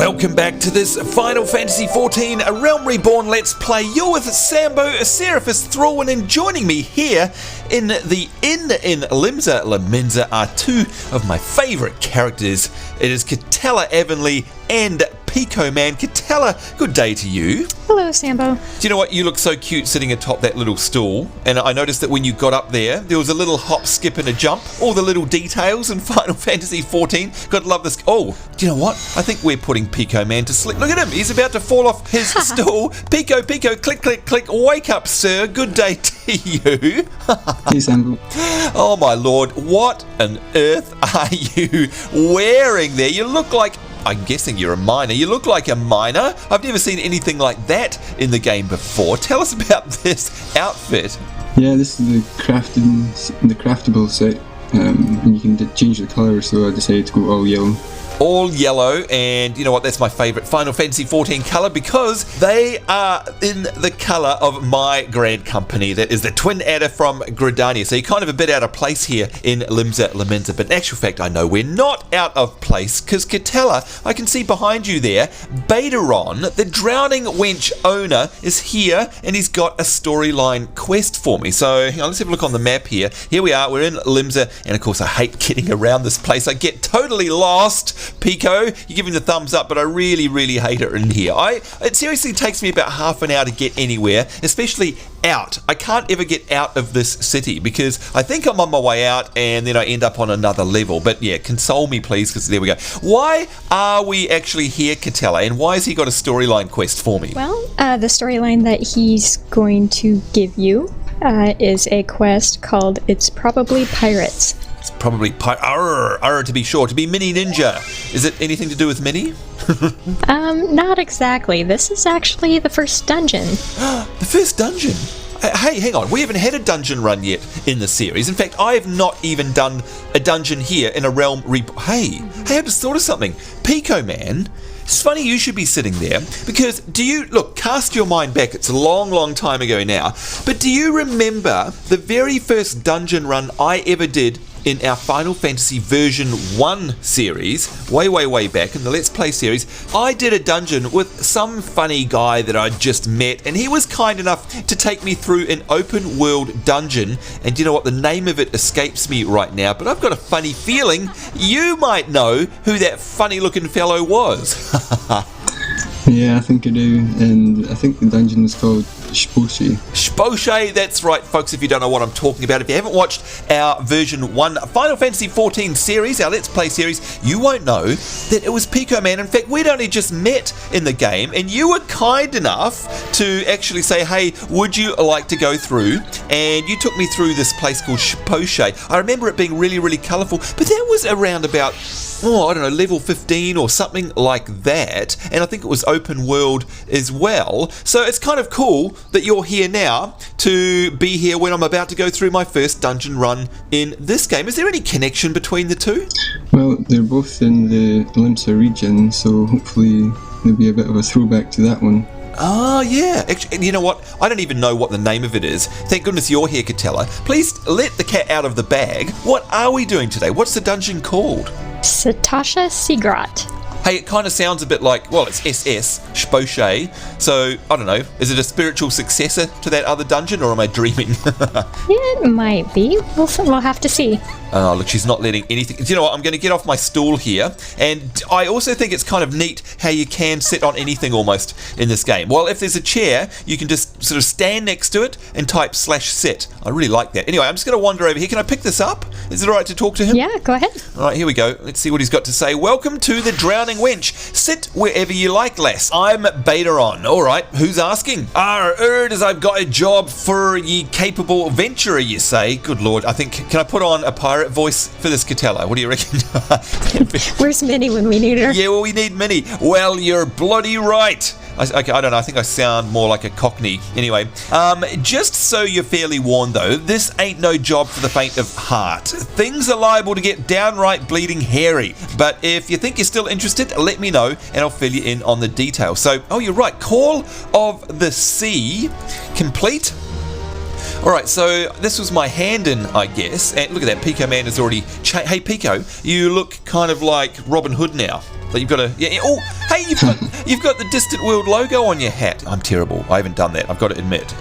Welcome back to this Final Fantasy XIV A Realm Reborn Let's Play. You're with Sambo, Seraphis, Thrallwyn, and joining me here in the inn in Limsa are two of my favourite characters. It is Catella Avonlea and Pico, man. Catella, good day to you. Hello, Sambo. Do you know what? You look so cute sitting atop that little stool. And I noticed that when you got up there was a little hop, skip, and a jump. All the little details in Final Fantasy XIV. God love this. Oh, do you know what? I think we're putting Pico, man, to sleep. Look at him. He's about to fall off his stool. Pico, click, click, click. Wake up, sir. Good day to you. Hey, Sambo. Oh, my lord. What on earth are you wearing there? You look like... I'm guessing you're a miner. You look like a miner. I've never seen anything like that in the game before. Tell us about this outfit. Yeah, this is the craftable set, and you can change the colour, so I decided to go all yellow. All yellow, and you know what, that's my favourite Final Fantasy XIV colour because they are in the colour of my grand company. That is the Twin Adder from Gridania. So you're kind of a bit out of place here in Limsa, but in actual fact I know we're not out of place because Catella, I can see behind you there, Betaron, the Drowning Wench owner, is here and he's got a storyline quest for me. So hang on, let's have a look on the map here. Here we are, we're in Limsa, and of course I hate getting around this place. I get totally lost. Pico, you give him the thumbs up, but I really hate it in here. It seriously takes me about half an hour to get anywhere, especially out. I can't ever get out of this city because I think I'm on my way out and then I end up on another level. But yeah, console me please, because there we go. Why are we actually here, Catella, and why has he got a storyline quest for me? Well, the storyline that he's going to give you is a quest called It's Probably Pirates. It's probably ARR to be sure, to be Mini Ninja. Is it anything to do with Mini? Not exactly. This is actually the first dungeon. The first dungeon? Hey, hang on. We haven't had a dungeon run yet in the series. In fact, I have not even done a dungeon here in a Realm Hey, I just thought of something. Pico, man. It's funny you should be sitting there because cast your mind back. It's a long time ago now. But do you remember the very first dungeon run I ever did in our Final Fantasy version 1 series, way back in the Let's Play series? I did a dungeon with some funny guy that I'd just met, and he was kind enough to take me through an open world dungeon, and you know what, the name of it escapes me right now, but I've got a funny feeling you might know who that funny looking fellow was. Yeah, I think I do, and I think the dungeon was called Shposhe, that's right, folks, if you don't know what I'm talking about. If you haven't watched our version 1 Final Fantasy XIV series, our Let's Play series, you won't know that it was Pico, man. In fact, we'd only just met in the game, and you were kind enough to actually say, hey, would you like to go through? And you took me through this place called Shposhe. I remember it being really colourful, but that was around about, I don't know, level 15 or something like that, and I think it was open world as well. So it's kind of cool that you're here now to be here when I'm about to go through my first dungeon run in this game. Is there any connection between the two? Well, they're both in the Limsa region, so hopefully there'll be a bit of a throwback to that one. Oh, yeah. Actually, you know what? I don't even know what the name of it is. Thank goodness you're here, Catella. Please let the cat out of the bag. What are we doing today? What's the dungeon called? Satasha Sigrat. Hey, it kind of sounds a bit like, well, it's SS, Shposhe, so, I don't know, is it a spiritual successor to that other dungeon, or am I dreaming? It might be. We'll have to see. Oh, look, she's not letting anything... Do you know what? I'm going to get off my stool here, and I also think it's kind of neat how you can sit on anything almost in this game. Well, if there's a chair, you can just sort of stand next to it and type /sit. I really like that. Anyway, I'm just going to wander over here. Can I pick this up? Is it all right to talk to him? Yeah, go ahead. All right, here we go. Let's see what he's got to say. Welcome to the Drowning Wench. Sit wherever you like, lass. I'm Betaron. All right, who's asking? As I've got a job for ye capable venturer, you say. Good lord, I think... Can I put on a pirate voice for this, Catella? What do you reckon? Where's Minnie when we need her? Yeah, well, we need Minnie. Well, you're bloody right. I don't know, I think I sound more like a cockney. Anyway, just so you're fairly warned though, this ain't no job for the faint of heart. Things are liable to get downright bleeding hairy, but if you think you're still interested, let me know and I'll fill you in on the details. So, oh, you're right, Call of the Sea, complete. Alright, so this was my hand in, I guess, and look at that, Pico man is already... Hey Pico, you look kind of like Robin Hood now. But you've got a... Yeah, oh, Hey, you've got the Distant World logo on your hat. I'm terrible. I haven't done that. I've got to admit.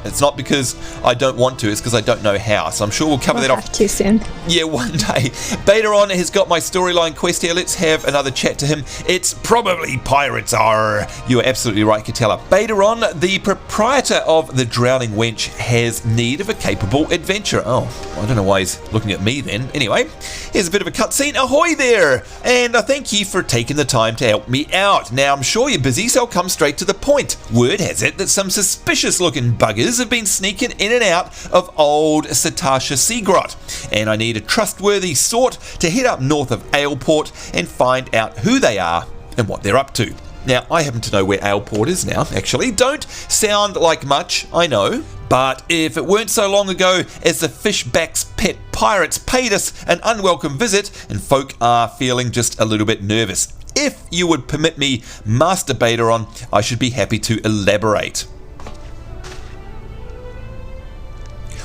It's not because I don't want to. It's because I don't know how. So I'm sure we'll cover that off too soon. Yeah, one day. Betaron has got my storyline quest here. Let's have another chat to him. It's probably pirates are. You are absolutely right, Catella. Betaron, the proprietor of the Drowning Wench, has need of a capable adventurer. Oh, I don't know why he's looking at me then. Anyway, here's a bit of a cutscene. Ahoy there! And I thank you for taking the time to help me out. Now, I'm sure you're busy, so I'll come straight to the point. Word has it that some suspicious-looking buggers have been sneaking in and out of old Satasha Sea Grot, and I need a trustworthy sort to head up north of Aleport and find out who they are and what they're up to. Now, I happen to know where Aleport is now, actually. Don't sound like much, I know. But if it weren't so long ago as the Fishback's pet pirates paid us an unwelcome visit, and folk are feeling just a little bit nervous. If you would permit me, Master Betaron, I should be happy to elaborate.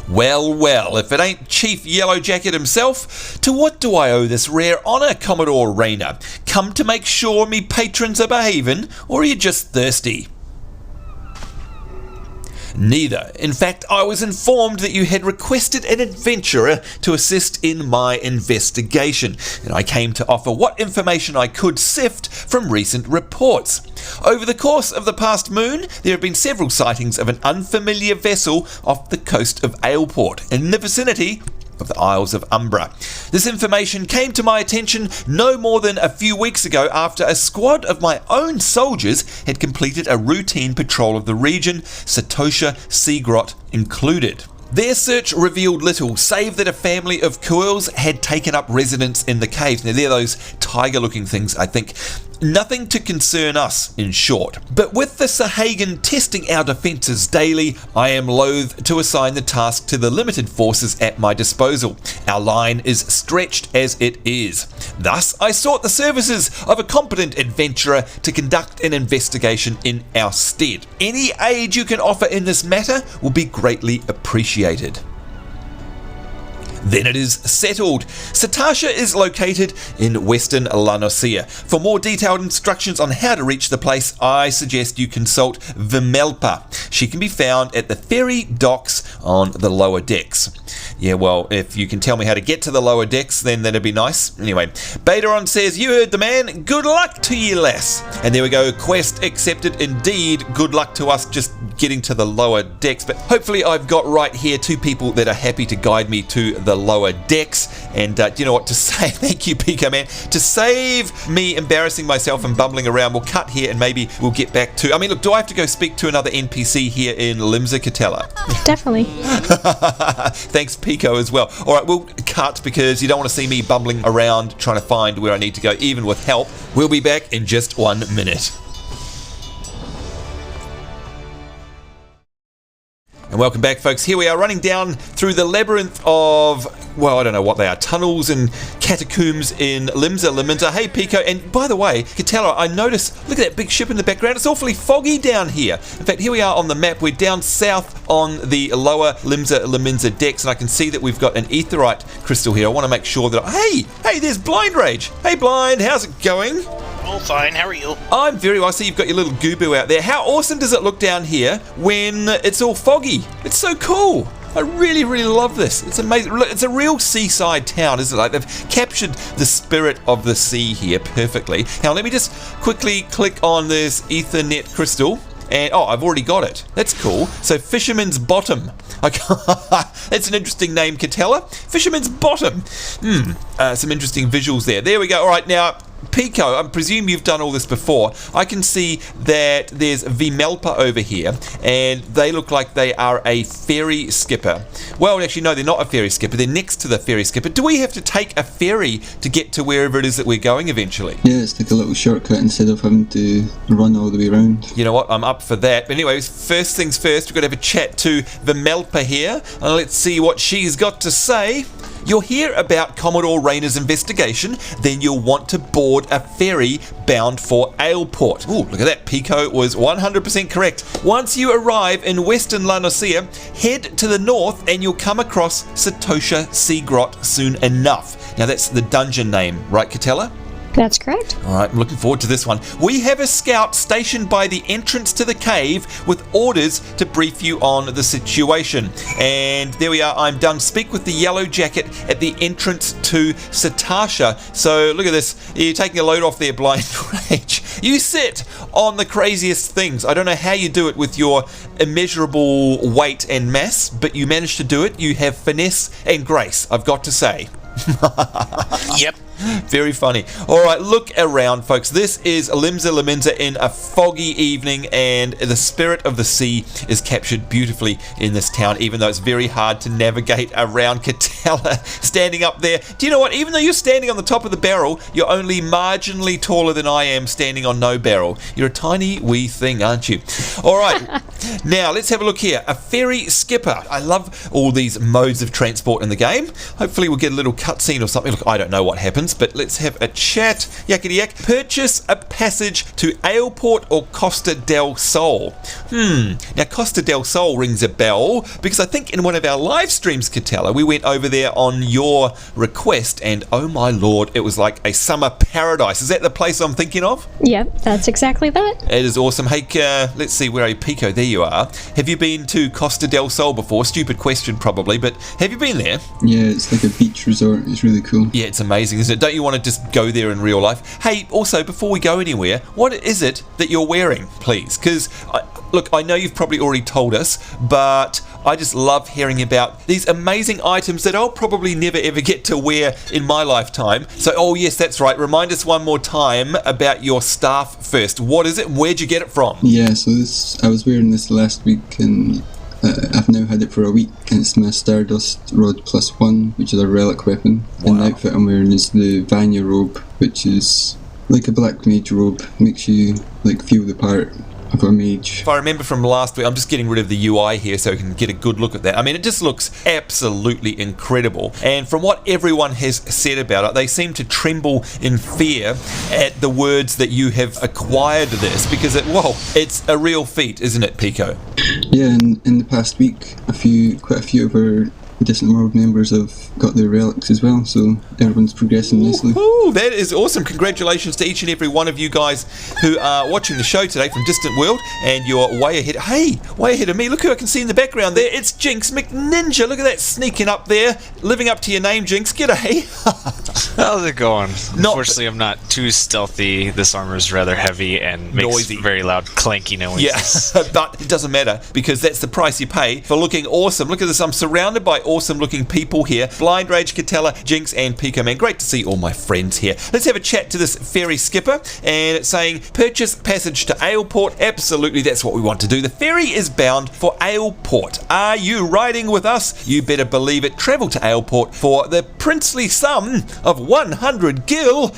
Well, if it ain't Chief Yellow Jacket himself, to what do I owe this rare honour, Commodore Rayner? Come to make sure me patrons are behaving, or are you just thirsty? Neither. In fact, I was informed that you had requested an adventurer to assist in my investigation, and I came to offer what information I could sift from recent reports. Over the course of the past moon, there have been several sightings of an unfamiliar vessel off the coast of Aleport, in the vicinity of the Isles of Umbra. This information came to my attention no more than a few weeks ago after a squad of my own soldiers had completed a routine patrol of the region, Satasha Sea Grot included. Their search revealed little, save that a family of Koels had taken up residence in the caves. Now, they're those tiger-looking things, I think. Nothing to concern us, in short. But with the Sahagin testing our defences daily, I am loath to assign the task to the limited forces at my disposal. Our line is stretched as it is. Thus, I sought the services of a competent adventurer to conduct an investigation in our stead. Any aid you can offer in this matter will be greatly appreciated. Then it is settled. Satasha is located in western La Noscea. For more detailed instructions on how to reach the place, I suggest you consult Vimelpa. She can be found at the ferry docks on the lower decks. Yeah, well, if you can tell me how to get to the lower decks, then that'd be nice. Anyway, Betaron says, you heard the man. Good luck to ye, lass. And there we go. Quest accepted indeed. Good luck to us just getting to the lower decks. But hopefully I've got right here two people that are happy to guide me to the lower decks. And do you know what to say? Thank you, Pico Man. To save me embarrassing myself and bumbling around, we'll cut here and maybe we'll get back to... I mean, look, do I have to go speak to another NPC here in Limsa Catella? Definitely. Thanks, Pico, as well. All right, we'll cut because you don't want to see me bumbling around trying to find where I need to go, even with help. We'll be back in just 1 minute. And welcome back, folks. Here we are running down through the labyrinth of, well, I don't know what they are, tunnels and catacombs in Limsa. Hey, Pico, and by the way, Catella, I noticed, look at that big ship in the background. It's awfully foggy down here. In fact, here we are on the map. We're down south on the lower Limsa decks, and I can see that we've got an aetherite crystal here. I want to make sure that... Hey, there's Blindrage. Hey, Blind, how's it going? Oh, fine. How are you? I'm very well. I see you've got your little gooboo out there. How awesome does it look down here when it's all foggy? It's so cool. I really, really love this. It's amazing. It's a real seaside town, isn't it? Like, they've captured the spirit of the sea here perfectly. Now, let me just quickly click on this Ethernet crystal. And, oh, I've already got it. That's cool. So, Fisherman's Bottom. That's an interesting name, Catella. Fisherman's Bottom. Some interesting visuals there. There we go. All right, now... Pico, I presume you've done all this before. I can see that there's Vimelpa over here, and they look like they are a ferry skipper. Well, actually, no, they're not a ferry skipper. They're next to the ferry skipper. Do we have to take a ferry to get to wherever it is that we're going eventually? Yeah, it's like a little shortcut instead of having to run all the way around. You know what? I'm up for that. But anyways, first things first, we've got to have a chat to Vimelpa here, and let's see what she's got to say. You'll hear about Commodore Rayner's investigation, then you'll want to board a ferry bound for Aleport. Ooh, look at that. Pico was 100% correct. Once you arrive in western La Noscea, head to the north and you'll come across Satasha Sea Grot soon enough. Now that's the dungeon name, right, Catella? That's correct. All right, I'm looking forward to this one. We have a scout stationed by the entrance to the cave with orders to brief you on the situation. And there we are. I'm done. Speak with the yellow jacket at the entrance to Satasha. So look at this. You're taking a load off there, Blindrage. You sit on the craziest things. I don't know how you do it with your immeasurable weight and mass, but you managed to do it. You have finesse and grace, I've got to say. Yep. Very funny. All right, look around, folks. This is Limsa Laminza in a foggy evening, and the spirit of the sea is captured beautifully in this town, even though it's very hard to navigate around Catella standing up there. Do you know what? Even though you're standing on the top of the barrel, you're only marginally taller than I am standing on no barrel. You're a tiny wee thing, aren't you? All right. Now, let's have a look here. A ferry skipper. I love all these modes of transport in the game. Hopefully we'll get a little cutscene or something. Look, I don't know what happens, but let's have a chat. Yakety yak. Purchase a passage to Aleport or Costa del Sol. Now, Costa del Sol rings a bell because I think in one of our live streams, Catella, we went over there on your request, and oh my lord, it was like a summer paradise. Is that the place I'm thinking of? Yep, that's exactly that. It is awesome. Hey, let's see, where are you? Pico, there you are. Have you been to Costa del Sol before? Stupid question probably, but have you been there? Yeah, it's like a beach resort. It's really cool. Yeah, it's amazing, isn't it? Don't you want to just go there in real life? Hey, also, before we go anywhere, what is it that you're wearing, please? Because, look, I know you've probably already told us, but I just love hearing about these amazing items that I'll probably never ever get to wear in my lifetime. So, oh yes, that's right. Remind us one more time about your staff first. What is it and where'd you get it from? Yeah, so I was wearing this last week, and I've now had it for a week, and it's my Stardust Rod +1, which is a relic weapon. Wow. And the outfit I'm wearing is the Vanya robe, which is like a black mage robe, makes you like feel the part of a mage. If I remember from last week, I'm just getting rid of the UI here so we can get a good look at that. I mean, it just looks absolutely incredible. And from what everyone has said about it, they seem to tremble in fear at the words that you have acquired this, because it's a real feat, isn't it, Pico? Yeah, and in the past week, quite a few of our Distant World members have got their relics as well, so everyone's progressing nicely. Ooh, that is awesome. Congratulations to each and every one of you guys who are watching the show today from Distant World, and you're way ahead. Hey, way ahead of me. Look who I can see in the background there. It's Jinx McNinja. Look at that, sneaking up there, living up to your name, Jinx. G'day. How's it going? Unfortunately, I'm not too stealthy. This armor is rather heavy and makes noisy, very loud clanky noises. Yeah, but it doesn't matter because that's the price you pay for looking awesome. Look at this. I'm surrounded by awesome looking people here. Blindrage, Catella, Jinx, and Pico, man. Great to see all my friends here. Let's have a chat to this ferry skipper, and it's saying purchase passage to Aleport. Absolutely, that's what we want to do. The ferry is bound for Aleport. Are you riding with us? You better believe it. Travel to Aleport for the princely sum of 100 gil.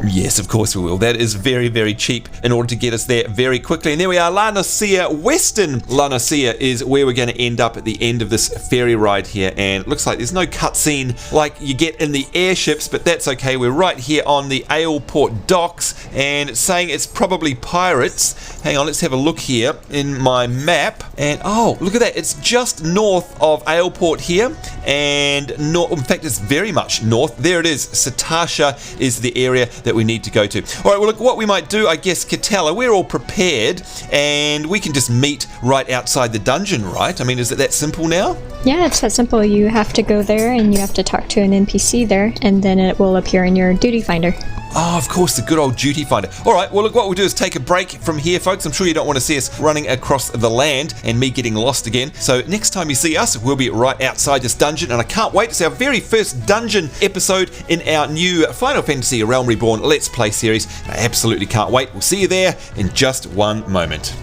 Yes, of course we will. That is very, very cheap in order to get us there very quickly. And there we are, La Noscea. Western La Noscea is where we're going to end up at the end of this ferry ride here, and it looks like there's no cutscene like you get in the airships, but that's okay. We're right here on the Aleport docks, and it's saying it's probably pirates. Hang on, let's have a look here in my map, and oh, look at that. It's just north of Aleport here, and in fact, it's very much north. There it is. Satasha is the area that we need to go to. All right, well, look, what we might do, I guess, Catella, we're all prepared, and we can just meet right outside the dungeon, right? I mean, is it that simple now? Yeah, it's that simple. You have to go there and you have to talk to an NPC there, and then it will appear in your duty finder. Oh, of course, the good old duty finder. All right, well, look, what we'll do is take a break from here, folks. I'm sure you don't want to see us running across the land and me getting lost again. So next time you see us, we'll be right outside this dungeon, and I can't wait. It's our very first dungeon episode in our new Final Fantasy Realm Reborn Let's Play series. I absolutely can't wait. We'll see you there in just one moment.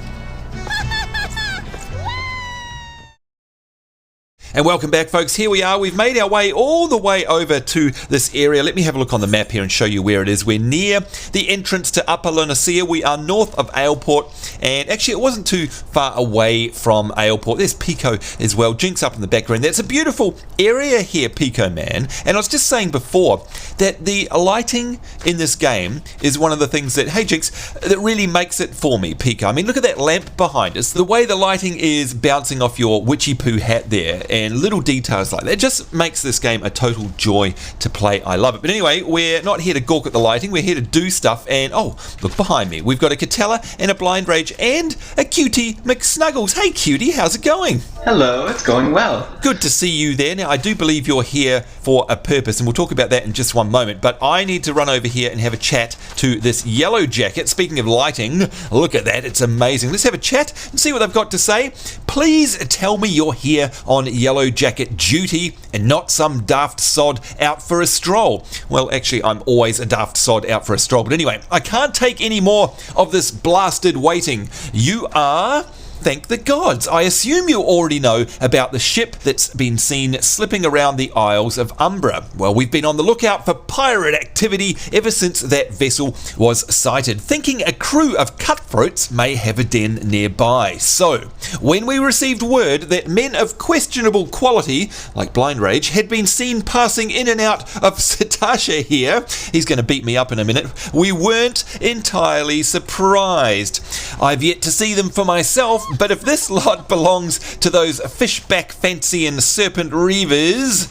And welcome back, folks. Here we are. We've made our way all the way over to this area. Let me have a look on the map here and show you where it is. We're near the entrance to Upper La Noscea. We are north of Aleport, and actually it wasn't too far away from Aleport. There's Pico as well. Jinx up in the background. That's a beautiful area here, Pico, man. And I was just saying before that the lighting in this game is one of the things that, hey Jinx, that really makes it for me, Pico. I mean, look at that lamp behind us. The way the lighting is bouncing off your witchy poo hat there, and little details like that. It just makes this game a total joy to play. I love it. But anyway, we're not here to gawk at the lighting. We're here to do stuff. And oh, look behind me. We've got a Catella and a Blindrage and a Cutie McSnuggles. Hey Cutie, how's it going? Hello, it's going well. Good to see you there. Now, I do believe you're here for a purpose, and we'll talk about that in just one moment. But I need to run over here and have a chat to this yellow jacket. Speaking of lighting, look at that. It's amazing. Let's have a chat and see what they've got to say. Please tell me you're here on yellow jacket duty and not some daft sod out for a stroll. Well, actually, I'm always a daft sod out for a stroll. But anyway, I can't take any more of this blasted waiting. You are... Thank the gods. I assume you already know about the ship that's been seen slipping around the Isles of Umbra. Well, we've been on the lookout for pirate activity ever since that vessel was sighted, thinking a crew of cutthroats may have a den nearby. So, when we received word that men of questionable quality, like Blindrage, had been seen passing in and out of Satasha here, he's going to beat me up in a minute, we weren't entirely surprised. I've yet to see them for myself, but if this lot belongs to those fishback fancy and serpent reavers,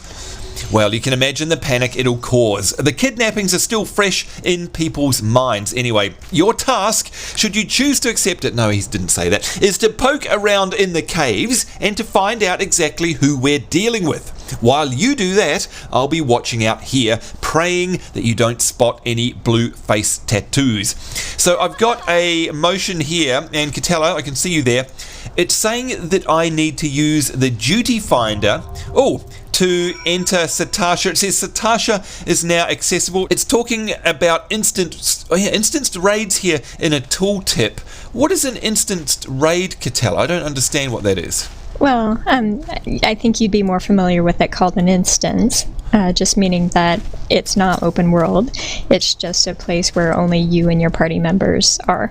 well, you can imagine the panic it'll cause. The kidnappings are still fresh in people's minds. Anyway, your task, should you choose to accept it, no, he didn't say that, is to poke around in the caves and to find out exactly who we're dealing with. While you do that, I'll be watching out here, praying that you don't spot any blue face tattoos. So I've got a motion here, and Catella, I can see you there. It's saying that I need to use the duty finder. To enter Satasha. It says Satasha is now accessible. It's talking about instanced raids here in a tooltip. What is an instanced raid, Catella? I don't understand what that is. Well, I think you'd be more familiar with it called an instance, just meaning that it's not open world. It's just a place where only you and your party members are.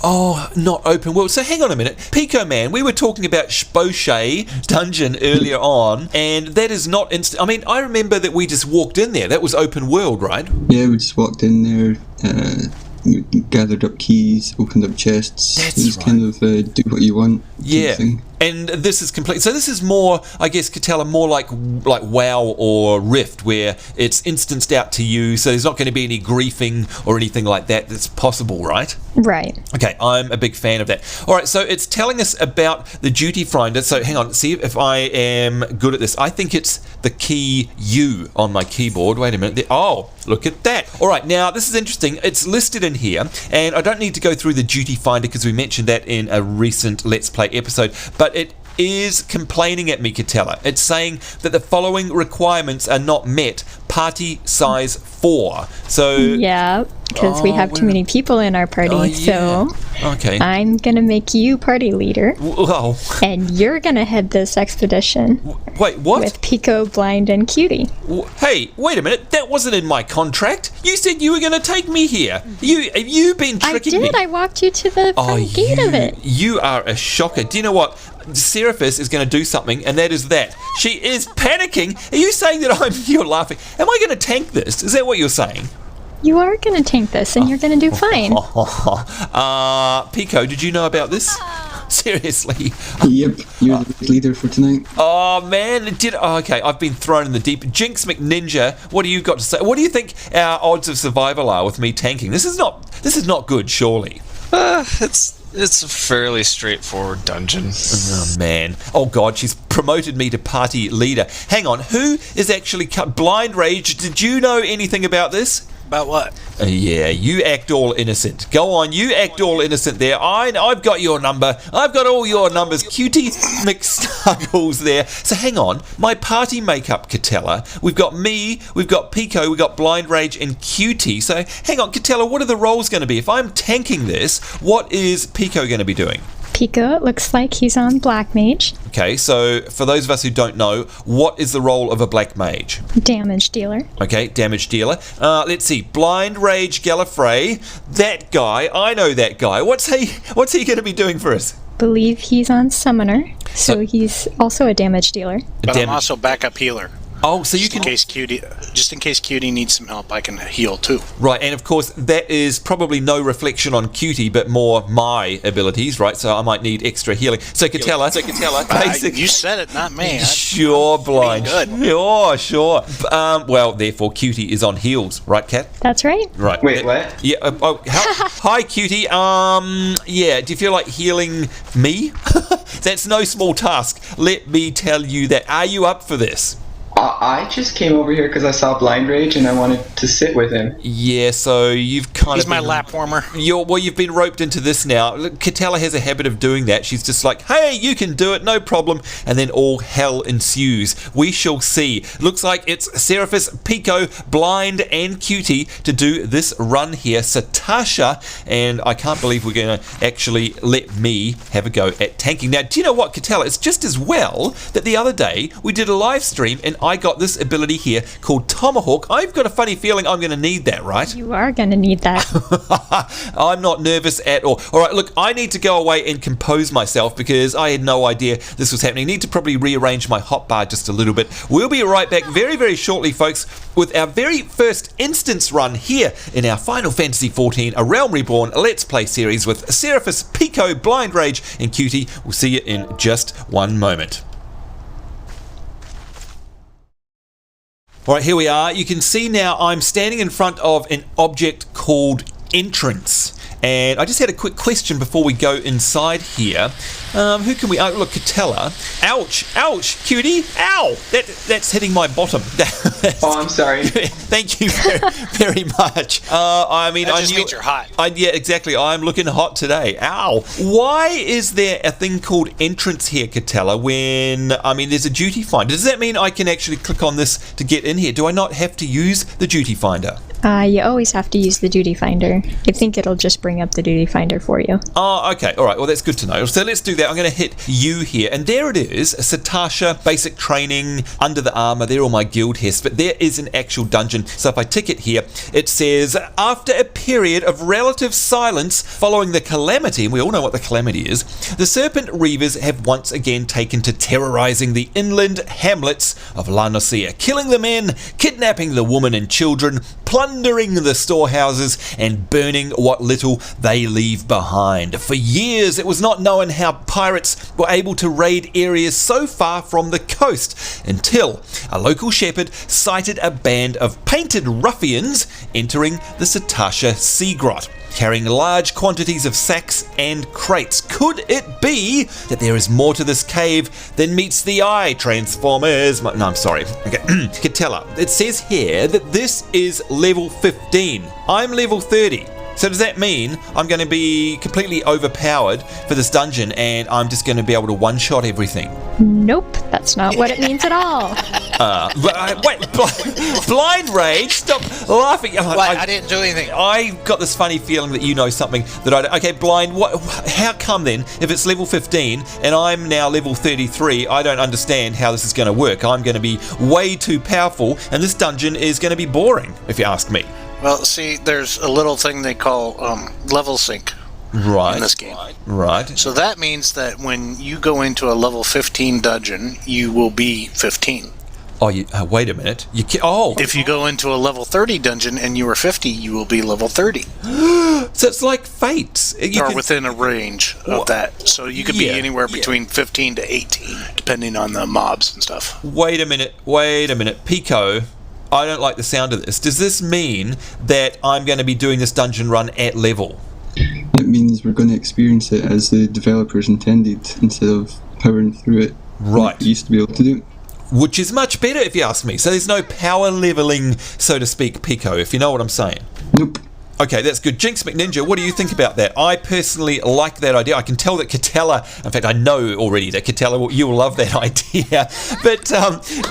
Oh, not open world. So hang on a minute. Pico man, we were talking about Shpoche dungeon earlier on, and that is not instant. I mean, I remember that we just walked in there. That was open world, right? Yeah, we just walked in there, gathered up keys, opened up chests. That's just right. kind of do what you want. Yeah. And this is complete. So this is more, I guess, Catella, more like WoW or Rift, where it's instanced out to you, so there's not going to be any griefing or anything like that that's possible, right? Right. Okay, I'm a big fan of that. All right, so it's telling us about the duty finder. So hang on, see if I am good at this. I think it's the key U on my keyboard. Wait a minute. Oh, look at that. All right, now this is interesting. It's listed in here, and I don't need to go through the duty finder because we mentioned that in a recent Let's Play episode, but it is complaining at me, Catella. It's saying that the following requirements are not met. Party size 4. So yeah, because we have too many people in our party. So okay, I'm gonna make you party leader. Well, and you're gonna head this expedition. Wait, what? With Pico, Blind, and Cutie. Hey, wait a minute. That wasn't in my contract. You said you were going to take me here. Have you been tricking me? I did. I walked you to the front gate of it. You are a shocker. Do you know what? Seraphis is going to do something, and that is that. She is panicking. Are you saying that you're laughing? Am I going to tank this? Is that what you're saying? You are going to tank this, and you're going to do fine. Pico, did you know about this? Seriously. Yep, you're the leader for tonight. Oh man, okay, I've been thrown in the deep. Jinx McNinja, what do you got to say? What do you think our odds of survival are with me tanking? This is not good, surely. It's a fairly straightforward dungeon. Oh man. Oh god, she's promoted me to party leader. Hang on, who is actually Blindrage? Did you know anything about this? About what? Yeah, you act all innocent. Go on, you act all innocent there. I've got your number. I've got all your numbers. Cutie McSnuggles there. So hang on, my party makeup, Catella. We've got me, we've got Pico, we've got Blindrage and Cutie. So hang on, Catella, what are the roles going to be? If I'm tanking this, what is Pico going to be doing? Pico, it looks like he's on Black Mage. Okay, so for those of us who don't know, what is the role of a Black Mage? Damage dealer. Okay, damage dealer. Let's see, Blindrage Gallifrey. That guy, I know that guy. What's he going to be doing for us? Believe he's on Summoner, so he's also a damage dealer. But I'm also backup healer. Oh, so you can... Just in case Cutie needs some help, I can heal too. Right, and of course, that is probably no reflection on Cutie, but more my abilities, right? So I might need extra healing. So Catella, basically... You said it, not me. Sure, Blind. Good. Sure. Well, therefore, Cutie is on heals, right, Kat? That's right. Right. Wait, what? Yeah. Hi, Cutie. Yeah. Do you feel like healing me? That's no small task. Let me tell you that. Are you up for this? I just came over here because I saw Blindrage and I wanted to sit with him. Yeah, so you've kind He's of... my lap warmer. You've been roped into this now. Look, Catella has a habit of doing that. She's just like, hey, you can do it, no problem. And then all hell ensues. We shall see. Looks like it's Seraphis, Pico, Blind, and Cutie to do this run here. Satasha, and I can't believe we're going to actually let me have a go at tanking. Now, do you know what, Catella? It's just as well that the other day we did a live stream and I got this ability here called Tomahawk. I've got a funny feeling I'm going to need that, right? You are going to need that. I'm not nervous at all. All right, look, I need to go away and compose myself because I had no idea this was happening. Need to probably rearrange my hotbar just a little bit. We'll be right back very, very shortly, folks, with our very first instance run here in our Final Fantasy XIV A Realm Reborn Let's Play series with Seraphis, Pico, Blindrage, and Cutie. We'll see you in just one moment. All right, here we are. You can see now I'm standing in front of an object called Entrance. And I just had a quick question before we go inside here. Who can we... Oh, look, Catella. Ouch, Cutie. Ow! That's hitting my bottom. Oh, I'm sorry. Thank you very much. I mean, That just means you're hot. Yeah, exactly. I'm looking hot today. Ow. Why is there a thing called Entrance here, Catella, when, I mean, there's a duty finder? Does that mean I can actually click on this to get in here? Do I not have to use the duty finder? You always have to use the duty finder. I think it'll just bring up the duty finder for you. Oh, okay. All right. Well, that's good to know. So let's do that. I'm going to hit U here. And there it is. Satasha, basic training, under the armor. They're all my guild hests. But there is an actual dungeon. So if I tick it here, it says, after a period of relative silence following the calamity, and we all know what the calamity is, the Serpent Reavers have once again taken to terrorizing the inland hamlets of La Noscea, killing the men, kidnapping the women and children, plundering the storehouses, and burning what little they leave behind. For years, it was not known how pirates were able to raid areas so far from the coast, until a local shepherd sighted a band of painted ruffians entering the Satasha sea grot, carrying large quantities of sacks and crates. Could it be that there is more to this cave than meets the eye? Transformers. No, I'm sorry. Okay, Catella. It says here that this is level 15. I'm level 30. So does that mean I'm going to be completely overpowered for this dungeon and I'm just going to be able to one-shot everything? Nope, that's not what it means at all. Wait, Blindrage, stop laughing. I didn't do anything. I got this funny feeling that you know something that I don't. Okay, Blind, how come then, if it's level 15 and I'm now level 33, I don't understand how this is going to work. I'm going to be way too powerful and this dungeon is going to be boring, if you ask me. Well, see, there's a little thing they call level sync in this game. Right. So that means that when you go into a level 15 dungeon, you will be 15. Oh, wait a minute. If you go into a level 30 dungeon and you are 50, you will be level 30. So it's like Fate. Within a range of that. So you could be anywhere between 15 to 18, depending on the mobs and stuff. Wait a minute. Pico, I don't like the sound of this. Does this mean that I'm going to be doing this dungeon run at level? It means we're going to experience it as the developers intended instead of powering through it. Right. We used to be able to do it. Which is much better if you ask me. So there's no power leveling, so to speak, Pico, if you know what I'm saying. Nope. Okay, that's good. Jinx McNinja, what do you think about that? I personally like that idea. I can tell that Catella, in fact, I know already that Catella, you will love that idea. But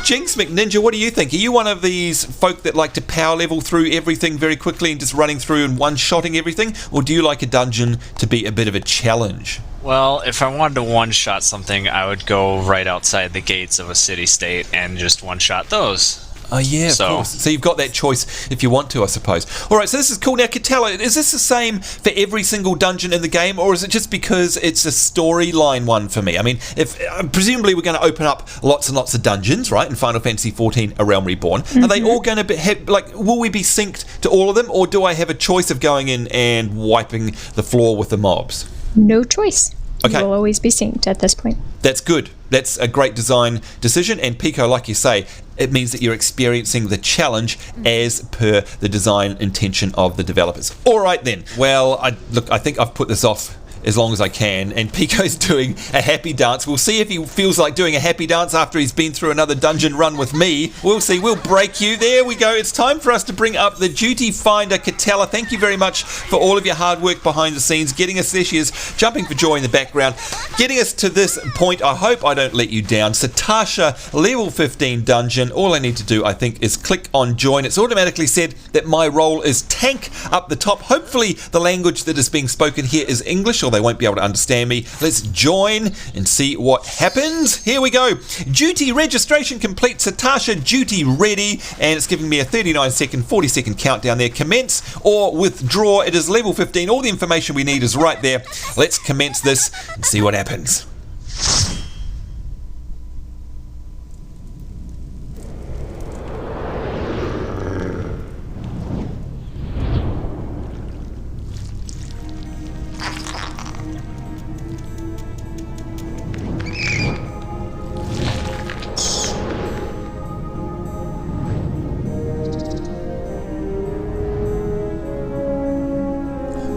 Jinx McNinja, what do you think? Are you one of these folk that like to power level through everything very quickly and just running through and one-shotting everything? Or do you like a dungeon to be a bit of a challenge? Well, if I wanted to one-shot something, I would go right outside the gates of a city-state and just one-shot those. Oh, yeah, of course. So you've got that choice if you want to, I suppose. All right, so this is cool. Now, Catella, is this the same for every single dungeon in the game, or is it just because it's a storyline one for me? I mean, if presumably we're going to open up lots and lots of dungeons, right, in Final Fantasy XIV A Realm Reborn. Are they all going to will we be synced to all of them, or do I have a choice of going in and wiping the floor with the mobs? No choice. Okay. You will always be synced at this point. That's good. That's a great design decision. And Pico, like you say, it means that you're experiencing the challenge as per the design intention of the developers. All right, then. Well, I think I've put this off as long as I can, and Pico's doing a happy dance. We'll see if he feels like doing a happy dance after he's been through another dungeon run with me. We'll see. We'll break you. There we go. It's time for us to bring up the duty finder, Catella. Thank you very much for all of your hard work behind the scenes, getting us, there she is, jumping for joy in the background, getting us to this point. I hope I don't let you down. Satasha, level 15 dungeon. All I need to do, I think, is click on join. It's automatically said that my role is tank up the top. Hopefully the language that is being spoken here is English, or they won't be able to understand me. Let's join and see what happens. Here we go. Duty registration complete. Satasha, duty ready. And it's giving me a 39-second, 40-second countdown there. Commence or withdraw. It is level 15. All the information we need is right there. Let's commence this and see what happens.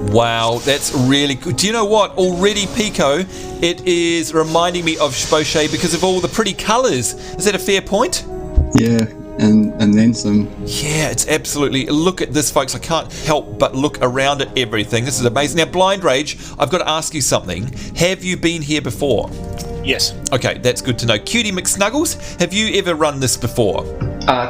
Wow, that's really good. Do you know what? Already, Pico, it is reminding me of Sposhe because of all the pretty colours. Is that a fair point? Yeah, and then some. Yeah, it's absolutely... Look at this, folks. I can't help but look around at everything. This is amazing. Now, Blindrage, I've got to ask you something. Have you been here before? Yes. Okay, that's good to know. Cutie McSnuggles, have you ever run this before?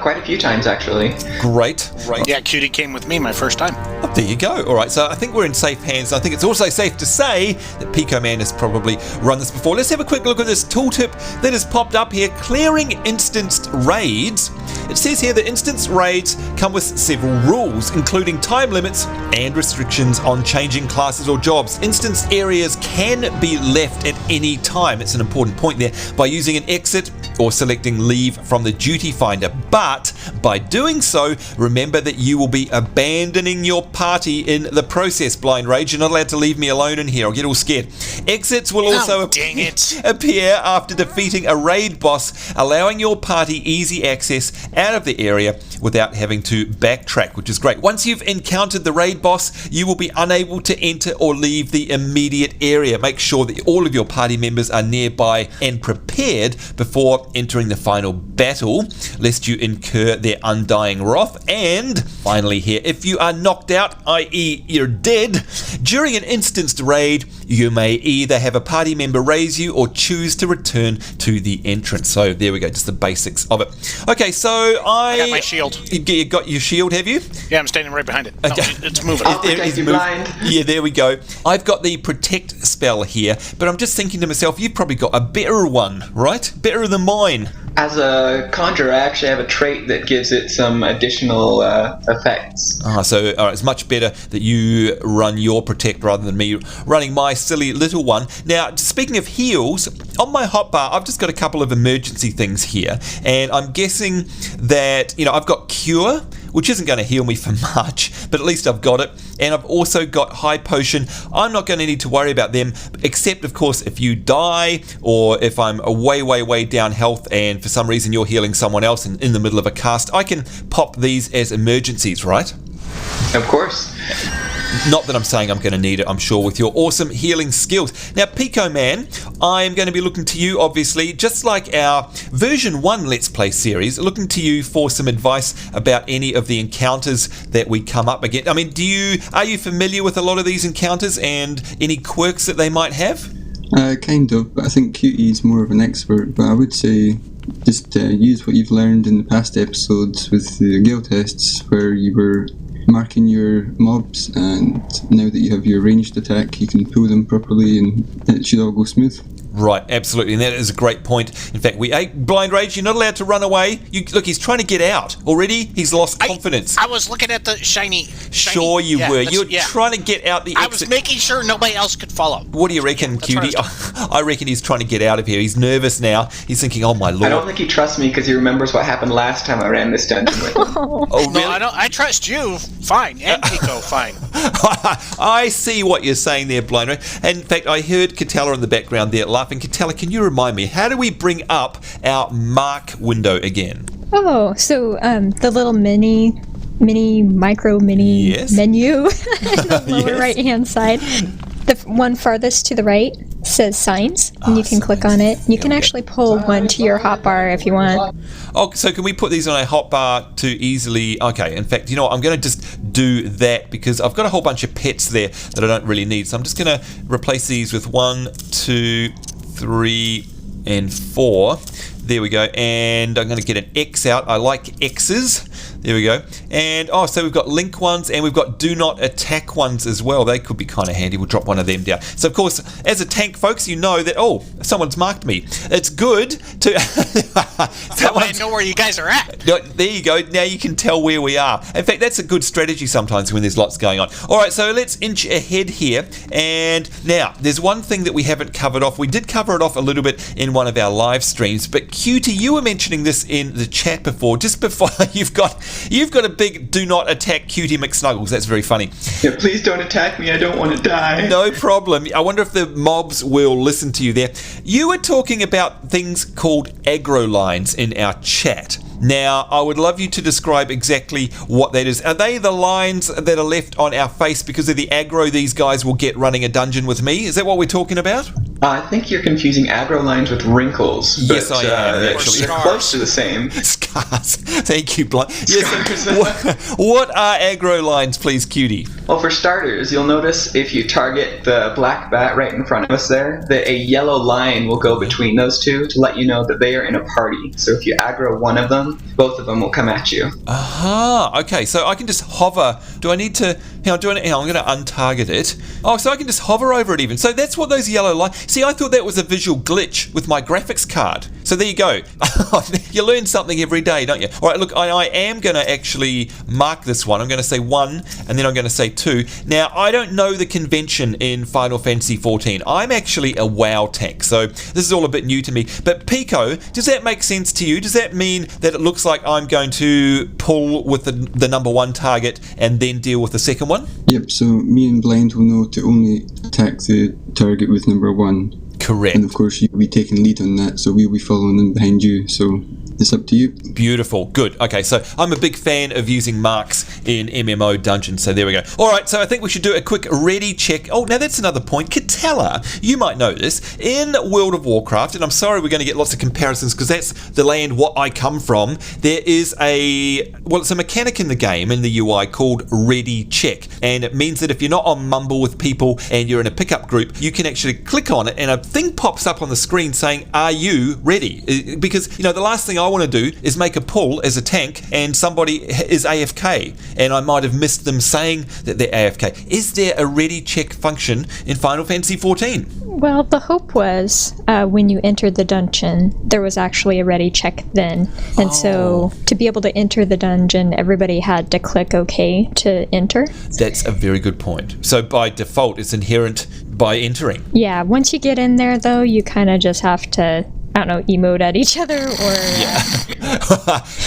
Quite a few times, actually. Great. Yeah, Cutie came with me my first time. Oh, there you go. All right, so I think we're in safe hands. I think it's also safe to say that Pico Man has probably run this before. Let's have a quick look at this tooltip that has popped up here. Clearing instanced raids. It says here that instance raids come with several rules, including time limits and restrictions on changing classes or jobs. Instance areas can be left at any time. It's an important point there, by using an exit or selecting leave from the duty finder. But by doing so, remember that you will be abandoning your party in the process. Blindrage, you're not allowed to leave me alone in here. I'll get all scared. Exits will also appear after defeating a raid boss, allowing your party easy access out of the area without having to backtrack, which is great. Once you've encountered the raid boss, you will be unable to enter or leave the immediate area. Make sure that all of your party members are nearby and prepared before entering the final battle, lest you incur their undying wrath. And finally here, if you are knocked out, i.e. you're dead, during an instanced raid, you may either have a party member raise you or choose to return to the entrance. So there we go, just the basics of it. Okay, so I got my shield. You got your shield, have you? Yeah, I'm standing right behind it. No, it's moving. I'll protect you blind. Yeah, there we go. I've got the protect spell here, but I'm just thinking to myself, you've probably got a better one, right? Better than mine. As a conjurer, I actually have a trait that gives it some additional effects. So it's much better that you run your protect rather than me running my silly little one. Now, speaking of heals, on my hotbar, I've just got a couple of emergency things here, and I'm guessing that, I've got cure, which isn't going to heal me for much, but at least I've got it. And I've also got high potion. I'm not going to need to worry about them, except, of course, if you die or if I'm way down health and for some reason you're healing someone else in the middle of a cast, I can pop these as emergencies, right? Of course. Not that I'm saying I'm going to need it, I'm sure, with your awesome healing skills. Now, Pico Man, I'm going to be looking to you, obviously, just like our version 1 Let's Play series, looking to you for some advice about any of the encounters that we come up against. I mean, are you familiar with a lot of these encounters and any quirks that they might have? Kind of, but I think Cutie's more of an expert, but I would say just use what you've learned in the past episodes with the guild tests, where you were marking your mobs, and now that you have your ranged attack, you can pull them properly and it should all go smooth. Right, absolutely, and that is a great point. In fact, Blindrage, you're not allowed to run away. Look, he's trying to get out. Already, he's lost confidence. I was looking at the shiny. Sure you were. You're trying to get out the exit. I was making sure nobody else could follow. What do you reckon, Cutie? I reckon he's trying to get out of here. He's nervous now. He's thinking, oh my lord. I don't think he trusts me because he remembers what happened last time I ran this dungeon with him. Oh, really? No, I trust you. Fine. And Pico, fine. I see what you're saying there, Blindrage. In fact, I heard Katella in the background there laughing. Katella, can you remind me, how do we bring up our mark window again? Oh, so the little mini micro menu in the lower right hand side. The one farthest to the right says signs, and you can click on it. You can actually pull one to your hotbar if you want. Oh, so can we put these on a hotbar to easily... Okay, in fact, you know what? I'm going to just do that because I've got a whole bunch of pets there that I don't really need. So I'm just going to replace these with 1, 2, 3, and 4. There we go. And I'm going to get an X out. I like X's. There we go. And so we've got link ones and we've got do not attack ones as well. They could be kind of handy. We'll drop one of them down. So of course, as a tank, folks, you know that someone's marked me. It's good to I know where you guys are at. There you go. Now you can tell where we are. In fact, that's a good strategy sometimes when there's lots going on. All right, so let's inch ahead here. And now there's one thing that we haven't covered off. We did cover it off a little bit in one of our live streams, but Cutie, you were mentioning this in the chat before. Just before you've got a big do not attack Cutie McSnuggles. That's very funny. Yeah, please don't attack me. I don't want to die. No problem. I wonder if the mobs will listen to you there. You were talking about things called aggro lines in our chat. Now, I would love you to describe exactly what that is. Are they the lines that are left on our face because of the aggro these guys will get running a dungeon with me? Is that what we're talking about? I think you're confusing aggro lines with wrinkles. Yes, I am, actually. They're close to the same. Scars. Thank you, Blind. Yes, what are aggro lines, please, Cutie? Well, for starters, you'll notice if you target the black bat right in front of us there, that a yellow line will go between those two to let you know that they are in a party. So if you aggro one of them, both of them will come at you. Aha, okay, so I can just hover. Do I need to... I'm going to untarget it. Oh, so I can just hover over it even. So that's what those yellow lines... See, I thought that was a visual glitch with my graphics card. So there you go. You learn something every day, don't you? All right, look, I am going to actually mark this one. I'm going to say 1, and then I'm going to say 2. Now, I don't know the convention in Final Fantasy XIV. I'm actually a WoW tank, so this is all a bit new to me. But Pico, does that make sense to you? Does that mean that it looks like I'm going to pull with the number 1 target and then deal with the second one? Yep, so me and Blind will know to only attack the target with number 1. Correct. And of course you'll be taking lead on that, so we'll be following in behind you, so it's up to you. Beautiful. Good. Okay, so I'm a big fan of using marks in MMO dungeons, so there we go. All right, so I think we should do a quick ready check. Oh, now that's another point. Katella, you might know this. In World of Warcraft, and I'm sorry we're going to get lots of comparisons because that's the land what I come from, there is it's a mechanic in the game, in the UI, called ready check. And it means that if you're not on Mumble with people and you're in a pickup group, you can actually click on it and a thing pops up on the screen saying, are you ready? Because, the last thing I want to do is make a pull as a tank and somebody is AFK and I might have missed them saying that they're AFK. Is there a ready check function in Final Fantasy XIV? Well, the hope was when you entered the dungeon, there was actually a ready check then. And so to be able to enter the dungeon, everybody had to click OK to enter. That's a very good point. So by default, it's inherent by entering. Yeah, once you get in there, though, you kind of just have to, I don't know, emote at each other or... Yeah.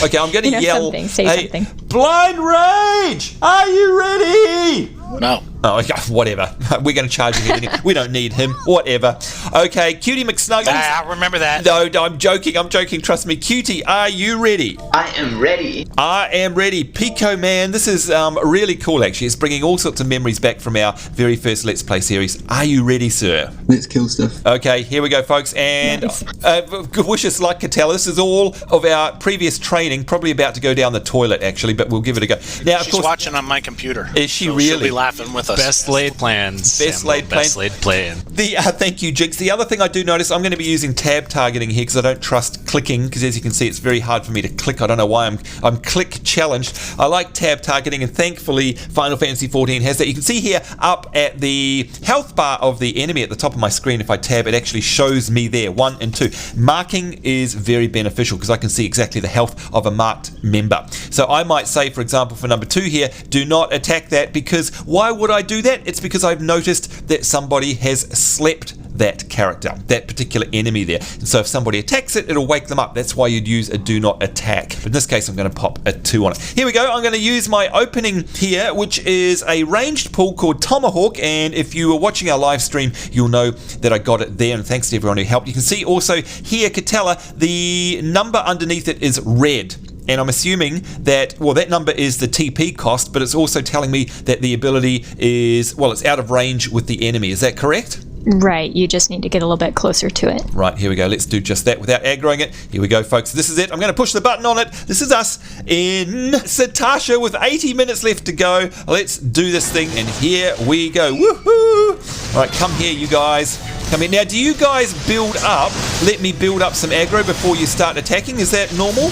Okay, I'm going to yell... Say something. Blindrage! Are you ready? No. Oh, okay, whatever. We're going to charge him anyway. We don't need him. Whatever. Okay, Cutie McSnuggles. I remember that. No, I'm joking. Trust me. Cutie, are you ready? I am ready. I am ready. Pico, man, this is really cool, actually. It's bringing all sorts of memories back from our very first Let's Play series. Are you ready, sir? Let's kill stuff. Okay, here we go, folks. And wish us luck, Katella. This is all of our previous training. Probably about to go down the toilet, actually, but we'll give it a go. Now, She's watching on my computer. Is she so really? She'll be laughing with with us. Best laid plans. Best laid plan. Thank you, Jinx. The other thing I do notice, I'm going to be using tab targeting here because I don't trust clicking, because as you can see, it's very hard for me to click. I don't know why I'm click challenged. I like tab targeting, and thankfully Final Fantasy XIV has that. You can see here up at the health bar of the enemy at the top of my screen, if I tab, it actually shows me there, 1 and 2. Marking is very beneficial because I can see exactly the health of a marked member. So I might say, for example, for number 2 here, do not attack that, because why would I do that? It's because I've noticed that somebody has slept that character, that particular enemy there. And so if somebody attacks it, it'll wake them up. That's why you'd use a do not attack. But in this case, I'm going to pop a 2 on it. Here we go. I'm going to use my opening here, which is a ranged pull called Tomahawk. And if you were watching our live stream, you'll know that I got it there. And thanks to everyone who helped. You can see also here, Catella, the number underneath it is red. And I'm assuming that, well, that number is the TP cost, but it's also telling me that the ability is, well, it's out of range with the enemy. Is that correct? Right, you just need to get a little bit closer to it. Right, here we go. Let's do just that without aggroing it. Here we go, folks. This is it. I'm going to push the button on it. This is us in Satasha with 80 minutes left to go. Let's do this thing, and here we go. Woohoo! All right, come here, you guys. Come here. Now, do you guys build up? Let me build up some aggro before you start attacking. Is that normal?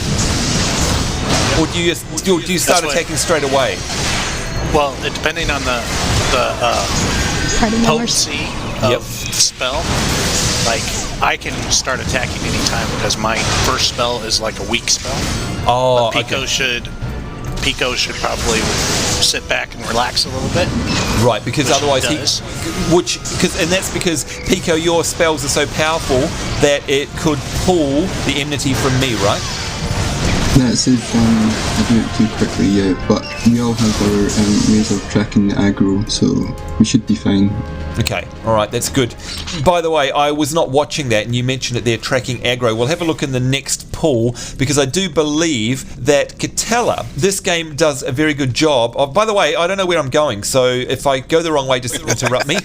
Or do you start attacking straight away? Well, depending on the potency of the spell, like I can start attacking anytime because my first spell is like a weak spell. Oh, but Pico should probably sit back and relax a little bit. Right, because otherwise and that's because Pico, your spells are so powerful that it could pull the enmity from me, right? That's if I do it too quickly, yeah, but we all have our ways of tracking the aggro, so we should be fine. Okay, alright, that's good. By the way, I was not watching that, and you mentioned that they're tracking aggro. We'll have a look in the next pool, because I do believe that Catella, this game does a very good job of, by the way, I don't know where I'm going, so if I go the wrong way, just interrupt me.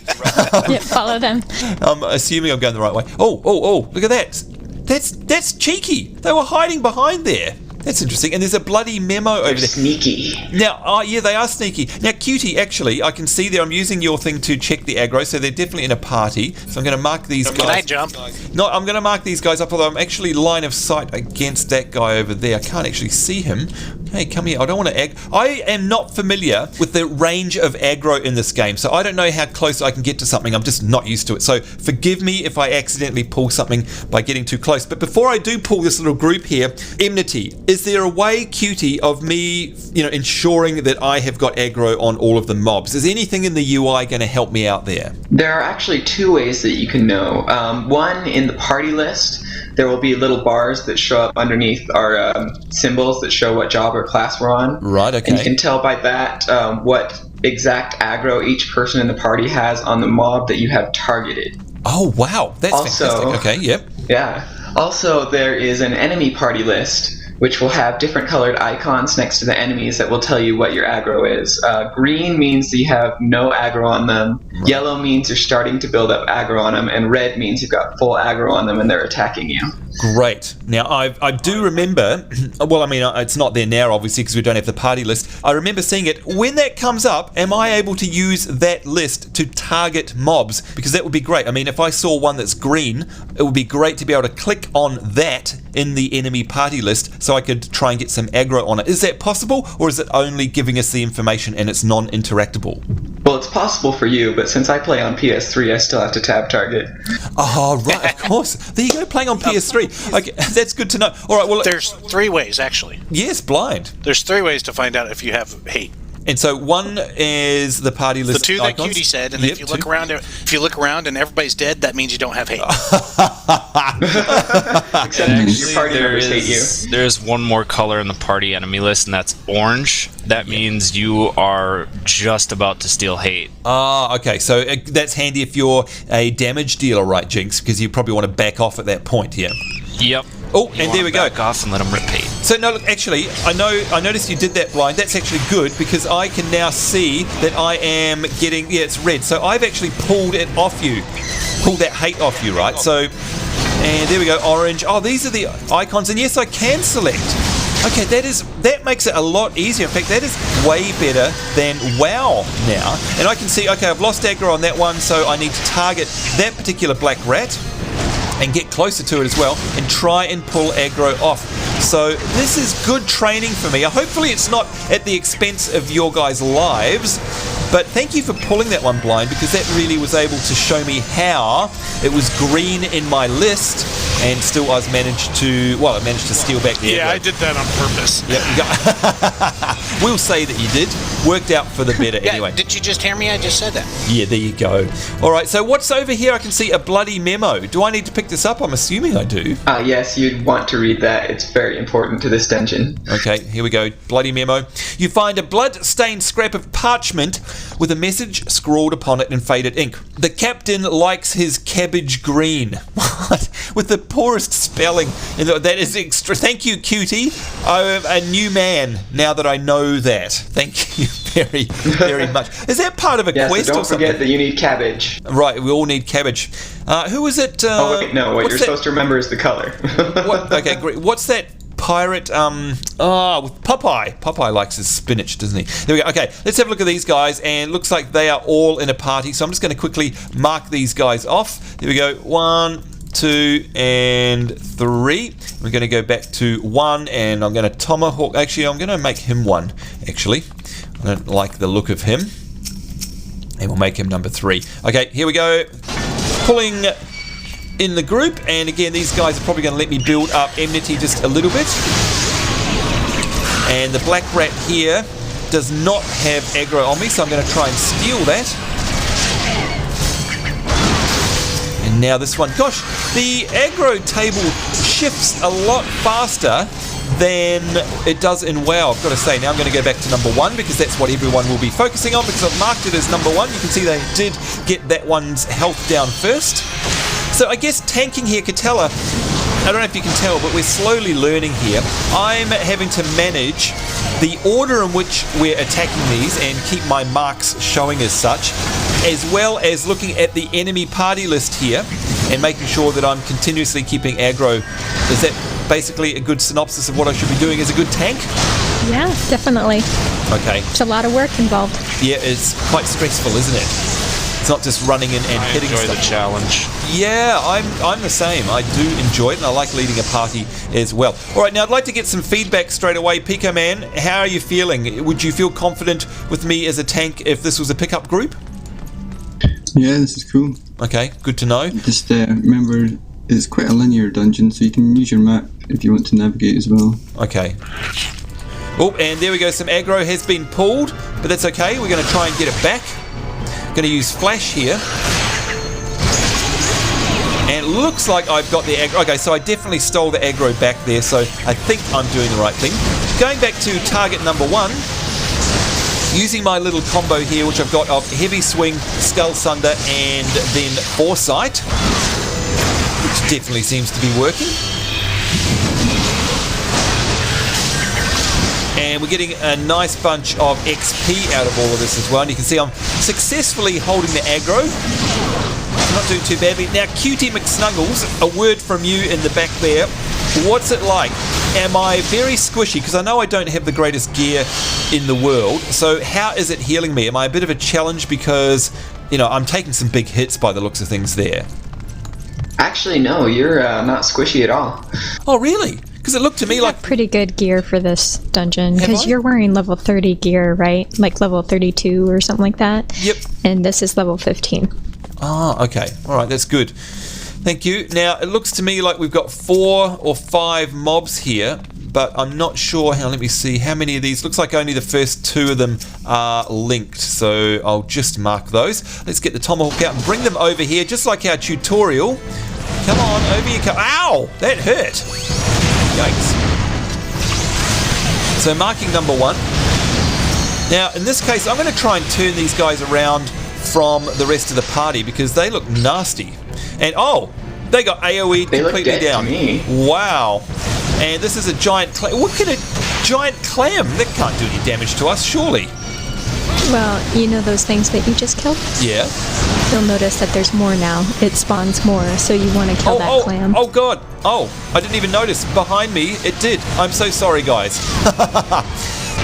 Yeah, follow them. I'm assuming I'm going the right way. Oh, look at that. That's cheeky. They were hiding behind there. That's interesting. And there's a bloody memo over there. Sneaky. Now, yeah, they are sneaky. Now, Cutie, actually, I can see there, I'm using your thing to check the aggro, so they're definitely in a party. So I'm going to mark these guys. Can I jump? No, I'm going to mark these guys up, although I'm actually line of sight against that guy over there. I can't actually see him. Hey, come here. I don't want to I am not familiar with the range of aggro in this game, so I don't know how close I can get to something. I'm just not used to it. So forgive me if I accidentally pull something by getting too close. But before I do pull this little group here, enmity, is there a way, Cutie, of me, ensuring that I have got aggro on all of the mobs? Is anything in the UI going to help me out there? There are actually 2 ways that you can know. One, in the party list, there will be little bars that show up underneath our symbols that show what job or class we're on. Right, okay. And you can tell by that what exact aggro each person in the party has on the mob that you have targeted. Oh, wow. That's fantastic. Okay, yep. Yeah. Also, there is an enemy party list, which will have different colored icons next to the enemies that will tell you what your aggro is. Green means that you have no aggro on them. Right. Yellow means you're starting to build up aggro on them. And red means you've got full aggro on them and they're attacking you. Great. Now, I do remember, well, I mean, it's not there now, obviously, because we don't have the party list. I remember seeing it. When that comes up, am I able to use that list to target mobs? Because that would be great. I mean, if I saw one that's green, it would be great to be able to click on that in the enemy party list so I could try and get some aggro on it. Is that possible, or is it only giving us the information and it's non-interactable? Well, it's possible for you, but since I play on PS3, I still have to tab target. Oh, right, of course. There you go, playing on PS3. Okay, that's good to know. All right, well, there's 3 ways, actually. Yes, blind. There's 3 ways to find out if you have hate. And so one is the party list. The 2 icons. that Cutie said, and if you look around and everybody's dead, that means you don't have hate. Except your party members hate you. There is one more color in the party enemy list, and that's orange. That means you are just about to steal hate. Ah, okay. So that's handy if you're a damage dealer, right, Jinx? Because you probably want to back off at that point, yeah? Yep. Oh, and there we go. Back off and let them rip hate. So no, look, actually, I noticed you did that blind. That's actually good because I can now see that I am getting, it's red. So I've actually pulled it off you. Pulled that hate off you, right? So, and there we go, orange. Oh, these are the icons. And yes, I can select Okay, that makes it a lot easier. In fact, that is way better than WoW now. And I can see, okay, I've lost aggro on that one, so I need to target that particular black rat and get closer to it as well and try and pull aggro off. So this is good training for me. Hopefully it's not at the expense of your guys' lives, but thank you for pulling that one blind, because that really was able to show me how it was green in my list and still I managed to steal back the aggro. Yeah, I did that on purpose. Yep. We'll say that you did. Worked out for the better anyway. Did you just hear me? I just said that. Yeah, there you go. All right, so what's over here? I can see a bloody memo. Do I need to pick this up? I'm assuming I do. Yes, you'd want to read that. It's very important to this dungeon. Okay, here we go. Bloody memo. You find a blood-stained scrap of parchment with a message scrawled upon it in faded ink. The captain likes his cabbage green. What? With the poorest spelling. That is extra. Thank you, Cutie. I'm a new man now that I know that. Thank you very, very much. Is that part of a quest so or don't something? forget that you need cabbage. Right, we all need cabbage. Who is it? Oh, wait, no. What you're supposed to remember is the color. Okay, great. What's that pirate? With Popeye. Popeye likes his spinach, doesn't he? There we go. Okay, let's have a look at these guys, and looks like they are all in a party. So I'm just going to quickly mark these guys off. There we go. 1, 2, and 3. We're going to go back to 1, and I'm going to tomahawk. Actually, I'm going to make him 1. Actually, I don't like the look of him, and we'll make him number 3. Okay, here we go. Pulling in the group, and again, these guys are probably going to let me build up enmity just a little bit. And the black rat here does not have aggro on me, so I'm going to try and steal that. And now this one, gosh, the aggro table shifts a lot faster than it does in WoW, I've got to say. Now I'm going to go back to number 1, because that's what everyone will be focusing on, because I've marked it as number 1. You can see they did get that one's health down first. So I guess tanking here, Catella, I don't know if you can tell, but we're slowly learning here. I'm having to manage the order in which we're attacking these and keep my marks showing as such, as well as looking at the enemy party list here and making sure that I'm continuously keeping aggro. Is that basically a good synopsis of what I should be doing as a good tank? Yeah, definitely. Okay. There's a lot of work involved. Yeah, it's quite stressful, isn't it? It's not just running in and hitting stuff. I enjoy the challenge. Yeah, I'm the same. I do enjoy it, and I like leading a party as well. All right, now I'd like to get some feedback straight away. Pico Man, how are you feeling? Would you feel confident with me as a tank if this was a pickup group? Yeah, this is cool. Okay, good to know. Just remember, it's quite a linear dungeon, so you can use your map if you want to navigate as well. Okay. Oh, and there we go. Some aggro has been pulled, but that's okay. We're going to try and get it back. Going to use flash here, and it looks like I've got the aggro. Okay, so I definitely stole the aggro back there, so I think I'm doing the right thing. Going back to target number 1, using my little combo here, which I've got of heavy swing, skull sunder, and then foresight, which definitely seems to be working. And we're getting a nice bunch of XP out of all of this as well. And you can see I'm successfully holding the aggro. I'm not doing too badly. Now, Cutie McSnuggles, a word from you in the back there. What's it like? Am I very squishy? Because I know I don't have the greatest gear in the world. So how is it healing me? Am I a bit of a challenge? Because, you know, I'm taking some big hits by the looks of things there. Actually, no, you're not squishy at all. Oh, really? Because it looked to me like pretty good gear for this dungeon, Have because I? you're wearing level 30 gear, right? Like level 32 or something like that. Yep. And this is level 15. Ah, okay. All right, that's good. Thank you. Now, it looks to me like we've got 4 or 5 mobs here, but I'm not sure. Let me see how many of these. Looks like only the first 2 of them are linked, so I'll just mark those. Let's get the tomahawk out and bring them over here, just like our tutorial. Come on, over you come. Ow! That hurt. Yikes. So marking number 1. Now, in this case, I'm going to try and turn these guys around from the rest of the party because they look nasty. And oh, they got AoE'd completely down. To me. Wow. And this is a giant clam. What can a giant clam? That can't do any damage to us, surely. Well, you know those things that you just killed? Yeah. You'll notice that there's more now. It spawns more, so you want to kill that clam. Oh god. Oh, I didn't even notice. Behind me, it did. I'm so sorry, guys.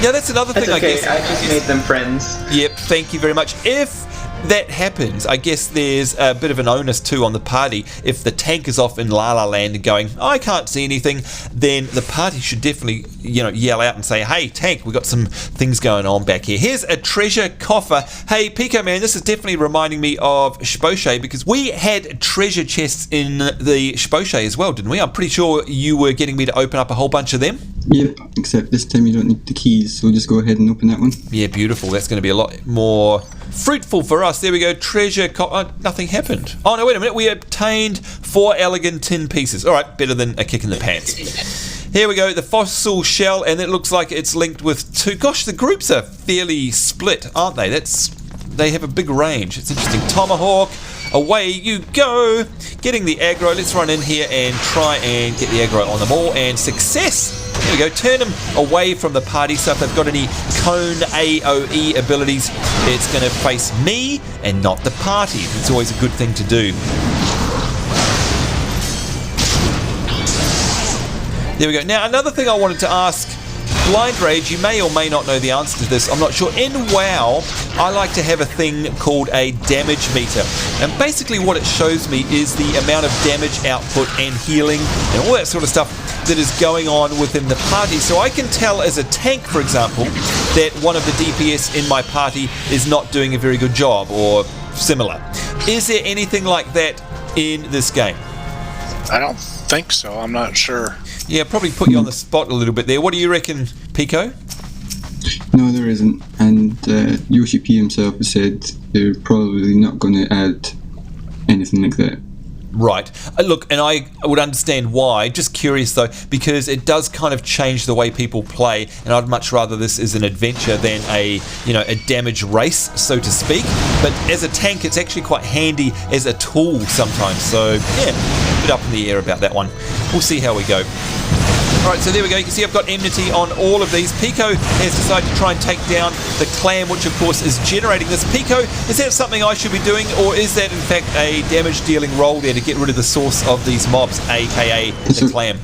Yeah, that's another thing, That's okay. I guess. I just made them friends. Yep, thank you very much. If that happens, I guess there's a bit of an onus too on the party. If the tank is off in La La Land and going, I can't see anything, then the party should definitely, yell out and say, hey, tank, we got some things going on back here. Here's a treasure coffer. Hey, Pico, man, this is definitely reminding me of Sposhe, because we had treasure chests in the Sposhe as well, didn't we? I'm pretty sure you were getting me to open up a whole bunch of them. Yep, except this time you don't need the keys, so just go ahead and open that one. Yeah, beautiful. That's going to be a lot more fruitful for us. There we go. Treasure. Nothing happened. Oh, no, wait a minute. We obtained 4 elegant tin pieces. All right, better than a kick in the pants. Here we go. The fossil shell, and it looks like it's linked with 2. Gosh, the groups are fairly split, aren't they? They have a big range. It's interesting. Tomahawk. Away you go. Getting the aggro. Let's run in here and try and get the aggro on them all. And success. There we go. Turn them away from the party. So if they've got any cone AoE abilities, it's going to face me and not the party. It's always a good thing to do. There we go. Now, another thing I wanted to ask Blindrage, you may or may not know the answer to this, I'm not sure. In WoW, I like to have a thing called a damage meter. And basically what it shows me is the amount of damage output and healing and all that sort of stuff that is going on within the party. So I can tell as a tank, for example, that one of the DPS in my party is not doing a very good job or similar. Is there anything like that in this game? I don't think so. I'm not sure. Yeah, probably put you on the spot a little bit there. What do you reckon, Pico? No, there isn't. And Yoshi P himself has said they're probably not going to add anything like that. Right. Look, and I would understand why. Just curious, though, because it does kind of change the way people play, and I'd much rather this is an adventure than a damage race, so to speak. But as a tank, it's actually quite handy as a tool sometimes. So, yeah, a bit up in the air about that one. We'll see how we go. Alright, so there we go. You can see I've got enmity on all of these. Pico has decided to try and take down the clam, which of course is generating this. Pico, is that something I should be doing, or is that in fact a damage dealing role there to get rid of the source of these mobs, aka the clam?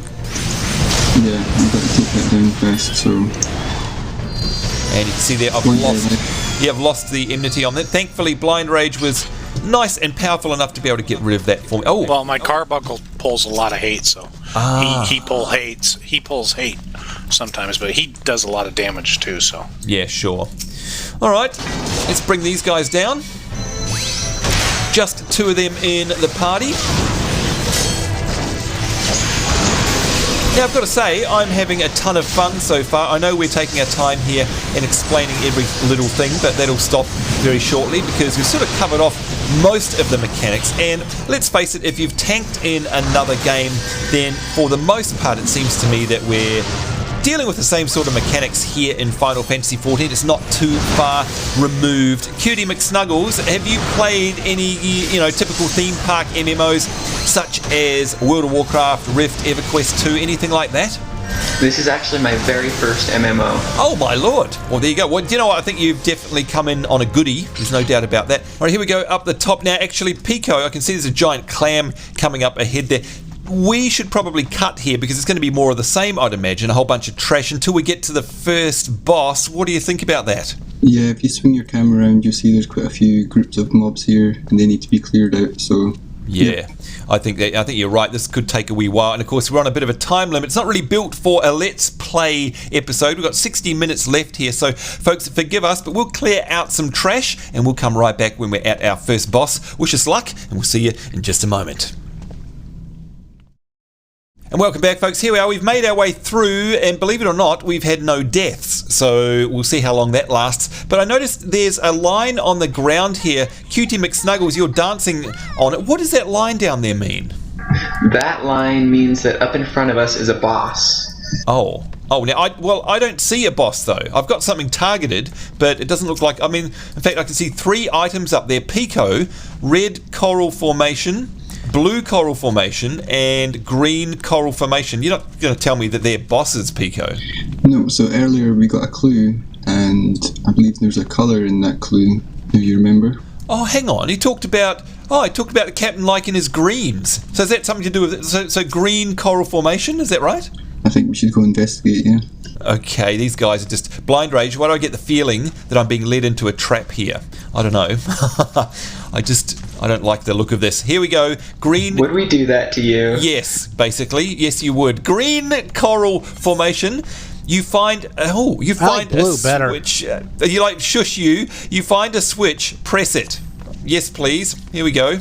Yeah, I've got to take that down first, so... And you can see there I've lost the enmity on that. Thankfully, Blindrage was nice and powerful enough to be able to get rid of that for me. Oh, well, my carbuncle pulls a lot of hate, so he pulls hate sometimes, but he does a lot of damage too. So yeah, sure. All right, let's bring these guys down. Just 2 of them in the party. Now, I've got to say, I'm having a ton of fun so far. I know we're taking our time here and explaining every little thing, but that'll stop very shortly because we've sort of covered off most of the mechanics. And let's face it, if you've tanked in another game, then for the most part, it seems to me that we're dealing with the same sort of mechanics here in Final Fantasy XIV. It's not too far removed. Cutie McSnuggles, have you played any, typical theme park MMOs such as World of Warcraft, Rift, EverQuest 2, anything like that? This is actually my very first MMO. Oh my lord. Well, there you go. Well, do you know what? I think you've definitely come in on a goodie. There's no doubt about that. All right, here we go up the top now. Actually, Pico, I can see there's a giant clam coming up ahead there. We should probably cut here because it's going to be more of the same, I'd imagine. A whole bunch of trash until we get to the first boss. What do you think about that? Yeah, if you swing your camera around, you'll see there's quite a few groups of mobs here, and they need to be cleared out, so... Yeah, I think you're right. This could take a wee while, and of course we're on a bit of a time limit. It's not really built for a Let's Play episode. We've got 60 minutes left here, so folks, forgive us, but we'll clear out some trash, and we'll come right back when we're at our first boss. Wish us luck, and we'll see you in just a moment. And welcome back, folks. Here we are. We've made our way through, and believe it or not, we've had no deaths. So we'll see how long that lasts. But I noticed there's a line on the ground here. Cutie McSnuggles, you're dancing on it. What does that line down there mean? That line means that up in front of us is a boss. Oh, now, I don't see a boss, though. I've got something targeted, but it doesn't look like... I mean, in fact, I can see 3 items up there. Pico, red coral formation, blue coral formation, and green coral formation. You're not going to tell me that they're bosses, Pico? No, so earlier we got a clue and I believe there's a colour in that clue, if you remember. Oh, hang on. He talked about the captain liking his greens. So is that something to do with it? So green coral formation, is that right? I think we should go investigate, yeah. Okay, these guys are just Blindrage. Why do I get the feeling that I'm being led into a trap here? I don't know. I don't like the look of this. Here we go. Green. Would we do that to you? Yes, basically. Yes, you would. Green coral formation. You find a blue better. switch. You like shush you. You find a switch. Press it. Yes, please. Here we go.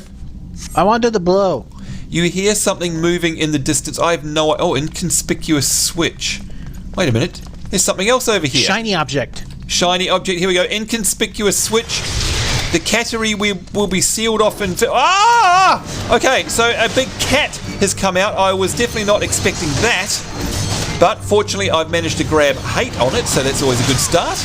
I wanted the blue. You hear something moving in the distance. I have no. Oh, inconspicuous switch. Wait a minute. There's something else over here. Shiny object. Shiny object. Here we go. Inconspicuous switch. The cattery will be sealed off into. Okay, so a big cat has come out. I was definitely not expecting that. But fortunately, I've managed to grab hate on it, so that's always a good start.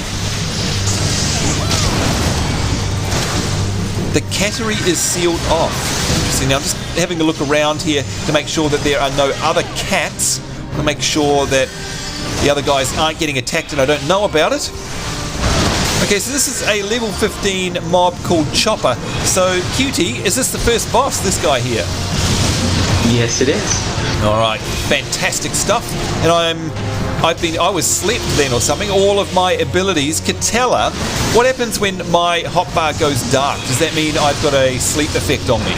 The cattery is sealed off. Interesting. Now, I'm just having a look around here to make sure that there are no other cats. To make sure that the other guys aren't getting attacked and I don't know about it. Okay, so this is a level 15 mob called Chopper. So, Cutie, is this the first boss, this guy here? Yes, it is. Alright, fantastic stuff. And I was slept then or something. All of my abilities. Catella, what happens when my hotbar goes dark? Does that mean I've got a sleep effect on me?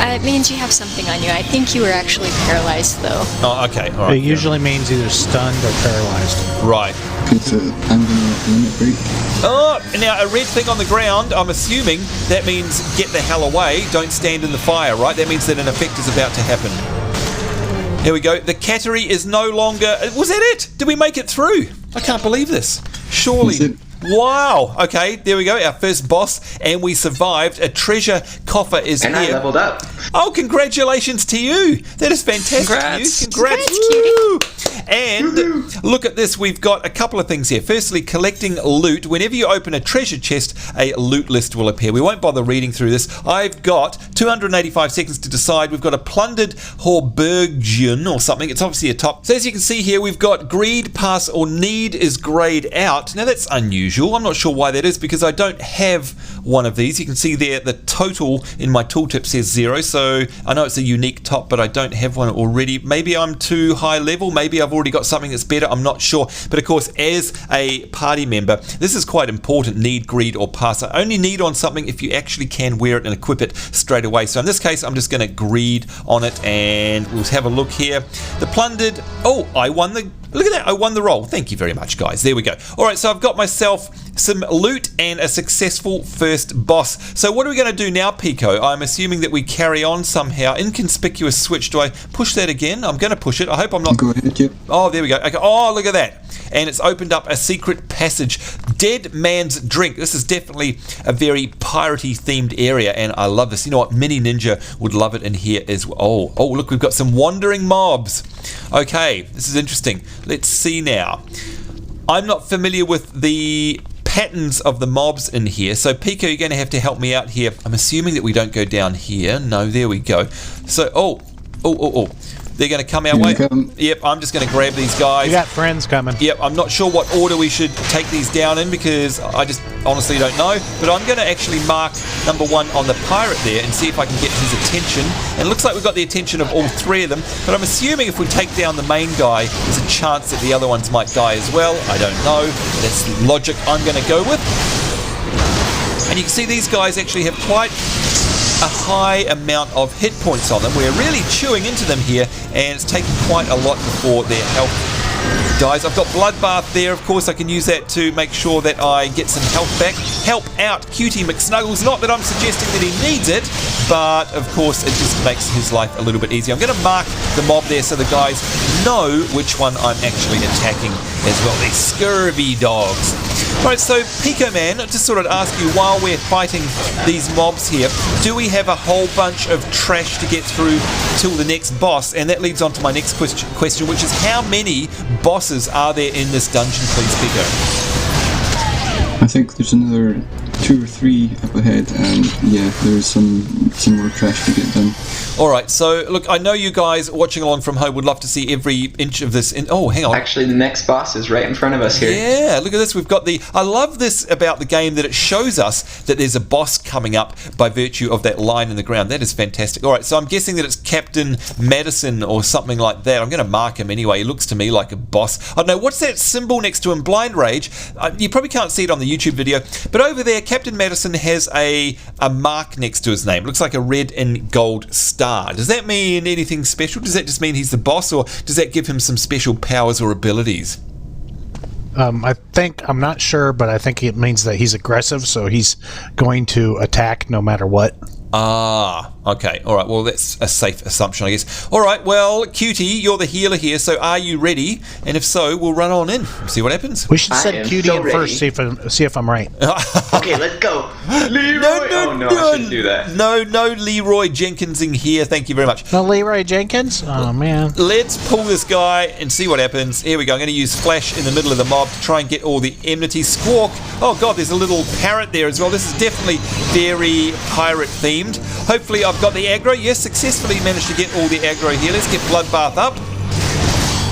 It means you have something on you. I think you were actually paralyzed, though. Oh, okay. All right. It usually means either stunned or paralyzed. Right. Okay, so I'm going to limit break. Oh, now a red thing on the ground, I'm assuming that means get the hell away, don't stand in the fire, right? That means that an effect is about to happen. Here we go. The cattery is no longer... Was that it? Did we make it through? I can't believe this. Surely... Wow. Okay, there we go. Our first boss, and we survived. A treasure coffer is and here. And I leveled up. Oh, congratulations to you. That is fantastic. Congrats. Congrats. Cutie. And look at this. We've got a couple of things here. Firstly, collecting loot. Whenever you open a treasure chest, a loot list will appear. We won't bother reading through this. I've got 285 seconds to decide. We've got a plundered Horbergian or something. It's obviously a top. So as you can see here, we've got greed, pass, or need is grayed out. Now that's unusual. I'm not sure why that is because I don't have one of these. You can see there the total in my tooltip says 0, so I know it's a unique top, but I don't have one already. Maybe I'm too high level. Maybe I've already got something that's better. I'm not sure. But of course, as a party member, this is quite important. Need, greed, or pass. I only need on something if you actually can wear it and equip it straight away. So in this case, I'm just going to greed on it, and we'll have a look here. The plundered. Oh, I won the. Look at that, I won the roll. Thank you very much, guys. There we go. All right, so I've got myself some loot and a successful first boss. So what are we going to do now, Pico? I'm assuming that we carry on somehow. Inconspicuous switch. Do I push that again? I'm going to push it. I hope I'm not... Go ahead, yep. Oh, there we go. Okay. Oh, look at that. And it's opened up a secret passage. Dead Man's Drink. This is definitely a very piratey themed area, and I love this. You know what? Mini Ninja would love it in here as well. Oh, look, we've got some wandering mobs. Okay, this is interesting. Let's see now. I'm not familiar with the patterns of the mobs in here, so Pico, you're going to have to help me out here. I'm assuming that we don't go down here. No, there we go. So, oh. They're going to come our way. Yep, I'm just going to grab these guys. You got friends coming. Yep, I'm not sure what order we should take these down in because I just honestly don't know. But I'm going to actually mark number 1 on the pirate there and see if I can get his attention. And it looks like we've got the attention of all 3 of them. But I'm assuming if we take down the main guy, there's a chance that the other ones might die as well. I don't know. That's the logic I'm going to go with. And you can see these guys actually have quite a high amount of hit points on them. We're really chewing into them here, and it's taken quite a lot before their health dies. I've got Bloodbath there. Of course, I can use that to make sure that I get some health back. Help out Cutie McSnuggles. Not that I'm suggesting that he needs it, but of course, it just makes his life a little bit easier. I'm going to mark the mob there so the guys know which one I'm actually attacking as well. These scurvy dogs. Right, so Pico Man, I just thought I'd ask you, while we're fighting these mobs here, do we have a whole bunch of trash to get through till the next boss? And that leads on to my next question, which is how many bosses are there in this dungeon, please, Pico? I think there's another 2 or 3 up ahead, and yeah, there's some more trash to get done. Alright, so look, I know you guys watching along from home would love to see every inch of this. Oh, hang on. Actually, the next boss is right in front of us here. Yeah, look at this. We've got I love this about the game, that it shows us that there's a boss coming up by virtue of that line in the ground. That is fantastic. Alright, so I'm guessing that it's Captain Madison or something like that. I'm going to mark him anyway. He looks to me like a boss. I don't know, what's that symbol next to him? Blindrage. You probably can't see it on the YouTube video, but over there, Captain Madison has a mark next to his name. It looks like a red and gold star. Does that mean anything special? Does that just mean he's the boss, or does that give him some special powers or abilities? I'm not sure, but I think it means that he's aggressive, so he's going to attack no matter what. Ah, okay. All right. Well, that's a safe assumption, I guess. All right. Well, Cutie, you're the healer here, so are you ready? And if so, we'll run on in. See what happens. We should send Cutie in first, see if I'm right. Okay, let's go. Leroy! I shouldn't do that. No Leroy Jenkinsing here. Thank you very much. No Leroy Jenkins? Oh, man. Let's pull this guy and see what happens. Here we go. I'm going to use Flash in the middle of the mob to try and get all the enmity. Squawk. Oh, God, there's a little parrot there as well. This is definitely very pirate-themed. Hopefully I've got the aggro. Yes, successfully managed to get all the aggro here. Let's get Bloodbath up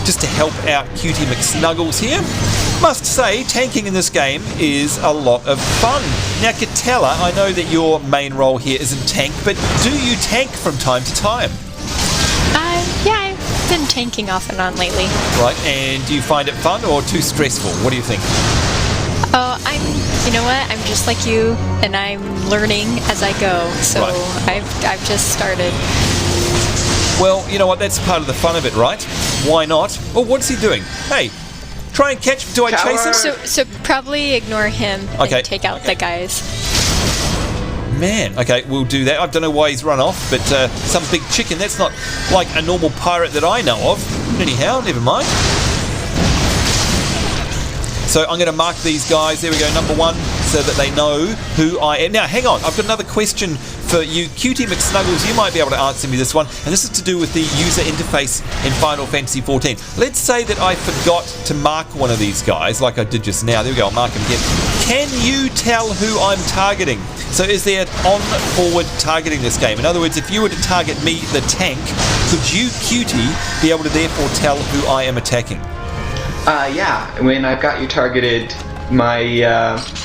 just to help out Cutie McSnuggles here. Must say, tanking in this game is a lot of fun. Now, Katella, I know that your main role here isn't tank, but do you tank from time to time? Yeah, I've been tanking off and on lately. Right, and do you find it fun or too stressful? What do you think? Oh, you know what? I'm just like you, and I'm learning as I go. So right. I've just started. Well, you know what? That's part of the fun of it, right? Why not? Well, what's he doing? Hey, try and catch. Do I chase him? So probably ignore him and take out the guys. Man, okay, we'll do that. I don't know why he's run off, but some big chicken. That's not like a normal pirate that I know of. Anyhow, never mind. So I'm going to mark these guys. There we go, number 1, so that they know who I am. Now, hang on. I've got another question for you. Cutie McSnuggles, you might be able to answer me this one. And this is to do with the user interface in Final Fantasy XIV. Let's say that I forgot to mark one of these guys, like I did just now. There we go, I'll mark him again. Can you tell who I'm targeting? So is there on-forward targeting this game? In other words, if you were to target me, the tank, could you, Cutie, be able to therefore tell who I am attacking? Yeah, when I've got you targeted, my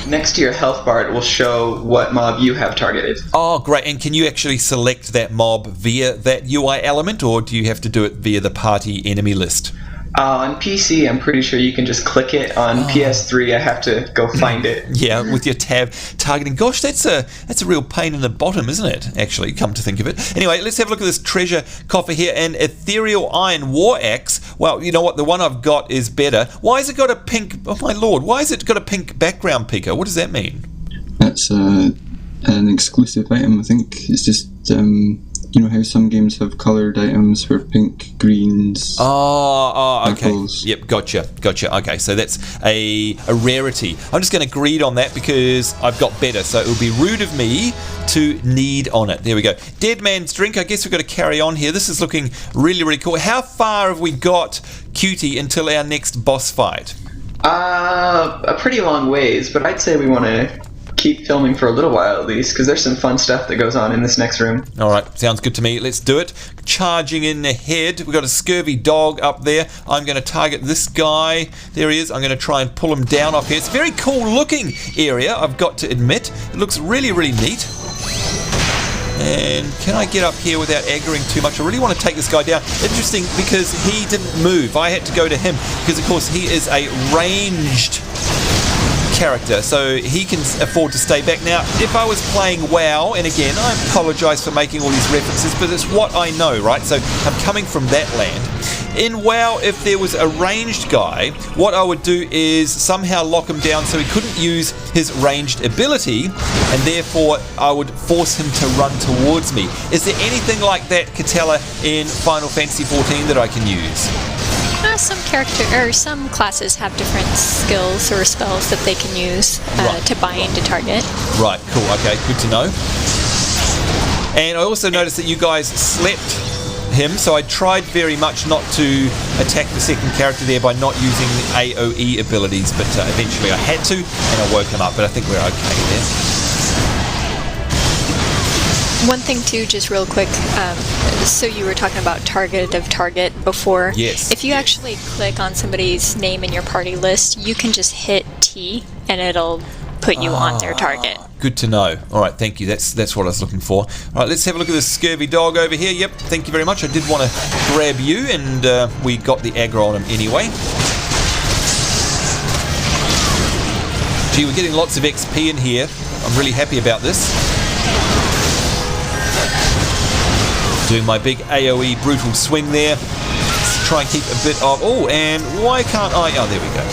next to your health bar, it will show what mob you have targeted. Oh, great. And can you actually select that mob via that UI element, or do you have to do it via the party enemy list? On PC, I'm pretty sure you can just click it. On PS3, I have to go find it. Yeah, with your tab targeting. Gosh, that's a real pain in the bottom, isn't it? Actually, come to think of it. Anyway, let's have a look at this treasure coffer here. An ethereal iron war axe. Well, you know what? The one I've got is better. Why has it got a pink? Oh my lord! Why has it got a pink background, Pico? What does that mean? That's an exclusive item. I think it's just. You know how some games have coloured items for pink, greens, okay. apples. Yep, gotcha. Okay, so that's a rarity. I'm just going to greed on that because I've got better, so it would be rude of me to need on it. There we go. Dead Man's Drink. I guess we've got to carry on here. This is looking really, really cool. How far have we got, Cutie, until our next boss fight? A pretty long ways, but I'd say we want to keep filming for a little while at least, because there's some fun stuff that goes on in this next room. Alright, sounds good to me. Let's do it. Charging in ahead. We've got a scurvy dog up there. I'm going to target this guy. There he is. I'm going to try and pull him down off here. It's a very cool looking area, I've got to admit. It looks really, really neat. And can I get up here without aggroing too much? I really want to take this guy down. Interesting, because he didn't move. I had to go to him because, of course, he is a ranged character, so he can afford to stay back. Now, if I was playing WoW, and again, I apologise for making all these references, but it's what I know, right? So I'm coming from that land. In WoW, if there was a ranged guy, what I would do is somehow lock him down so he couldn't use his ranged ability, and therefore I would force him to run towards me. Is there anything like that, Katella, in Final Fantasy XIV that I can use? Some classes have different skills or spells that they can use to bind a target. Right, cool, okay, good to know. And I also noticed that you guys slept him, so I tried very much not to attack the second character there by not using AoE abilities, but eventually I had to, and I woke him up, but I think we're okay there. One thing too, just real quick, so you were talking about target before. Yes. If you actually click on somebody's name in your party list, you can just hit T and it'll put you on their target. Good to know. All right, thank you. That's what I was looking for. All right, let's have a look at this scurvy dog over here. Yep, thank you very much. I did want to grab you, and we got the aggro on him anyway. Gee, we're getting lots of XP in here. I'm really happy about this. Doing my big AoE brutal swing there. Let's try and keep a bit of... Oh, and why can't I... Oh, there we go.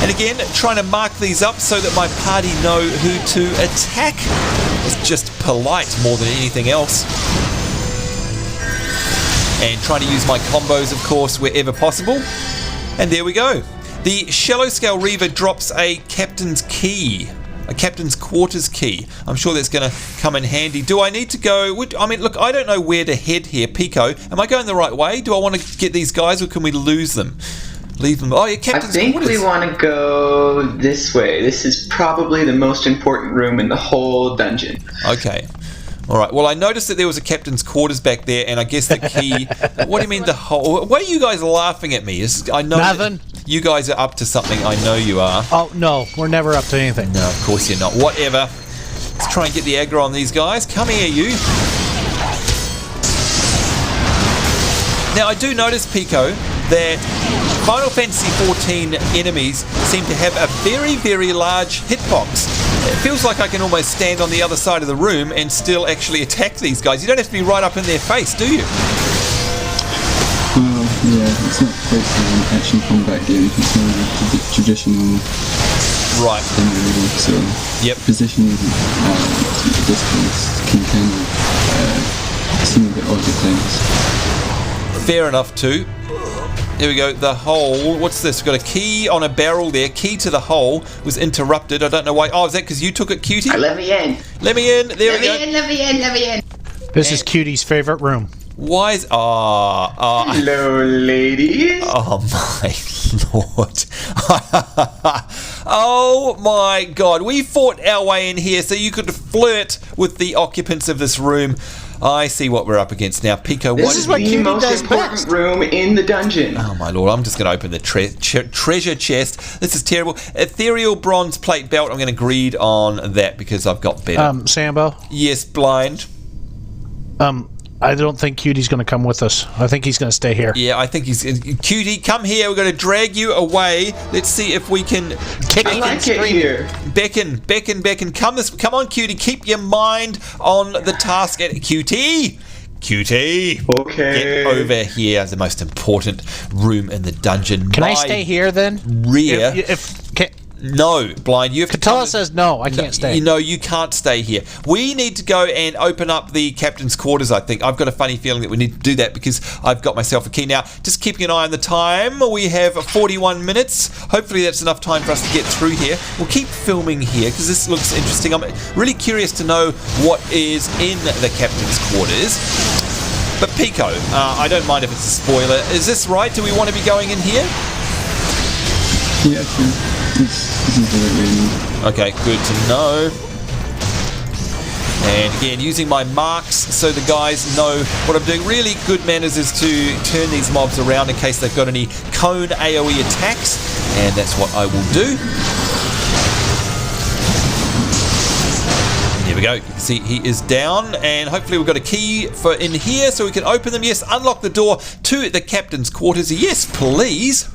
And again, trying to mark these up so that my party know who to attack. It's just polite more than anything else. And trying to use my combos, of course, wherever possible. And there we go. The Shallow Scale Reaver drops a captain's key. A captain's quarters key. I'm sure that's going to come in handy. Do I need to go... I mean, look, I don't know where to head here. Pico, am I going the right way? Do I want to get these guys, or can we lose them? Leave them... Oh, yeah, captain's quarters. I think we want to go this way. This is probably the most important room in the whole dungeon. Okay. All right. Well, I noticed that there was a captain's quarters back there, and I guess the key... What do you mean the whole... Why are you guys laughing at me? I know Nothing. You guys are up to something. I know you are. Oh, no. We're never up to anything. No, of course you're not. Whatever. Let's try and get the aggro on these guys. Come here, you. Now, I do notice, Pico, that Final Fantasy XIV enemies seem to have a very, very large hitbox. It feels like I can almost stand on the other side of the room and still actually attack these guys. You don't have to be right up in their face, do you? Well, yeah, it's not quite an action combat game. It's more the traditional thing, really. So, positioning distance can kind of seem a bit odd at times. Fair enough, too. Here we go, the hole. What's this? We've got a key on a barrel there. Key to the hole was interrupted. I don't know why. Oh, is that because you took it, Cutie? Let me in. Let me in. There we go. Let me in. This is Cutie's favorite room. Why is... Hello, ladies. Oh, my lord. Oh, my God. We fought our way in here so you could flirt with the occupants of this room. I see what we're up against now. Pico, this is what the most important room in the dungeon. Oh, my lord. I'm just going to open the treasure chest. This is terrible. Ethereal bronze plate belt. I'm going to greed on that because I've got better. Sambo? Yes, blind. I don't think Cutie's going to come with us. I think he's going to stay here. Yeah, I think he's... Cutie, come here. We're going to drag you away. Let's see if we can... I like it here. Beckon. Come on, Cutie. Keep your mind on the task at... Cutie! Okay. Get over here. The most important room in the dungeon. Can I stay here, then? Rear... No, Blind, you have to... Katala says no, I can't stay. No, you can't stay here. We need to go and open up the captain's quarters, I think. I've got a funny feeling that we need to do that because I've got myself a key. Now, just keeping an eye on the time, we have 41 minutes. Hopefully that's enough time for us to get through here. We'll keep filming here because this looks interesting. I'm really curious to know what is in the captain's quarters. But Pico, I don't mind if it's a spoiler. Is this right? Do we want to be going in here? Yeah, sure. This is the right way. Okay, good to know. And again, using my marks so the guys know what I'm doing. Really good manners is to turn these mobs around in case they've got any cone AoE attacks. And that's what I will do. Here we go. You can see he is down. And hopefully we've got a key for in here so we can open them. Yes, unlock the door to the captain's quarters. Yes, please.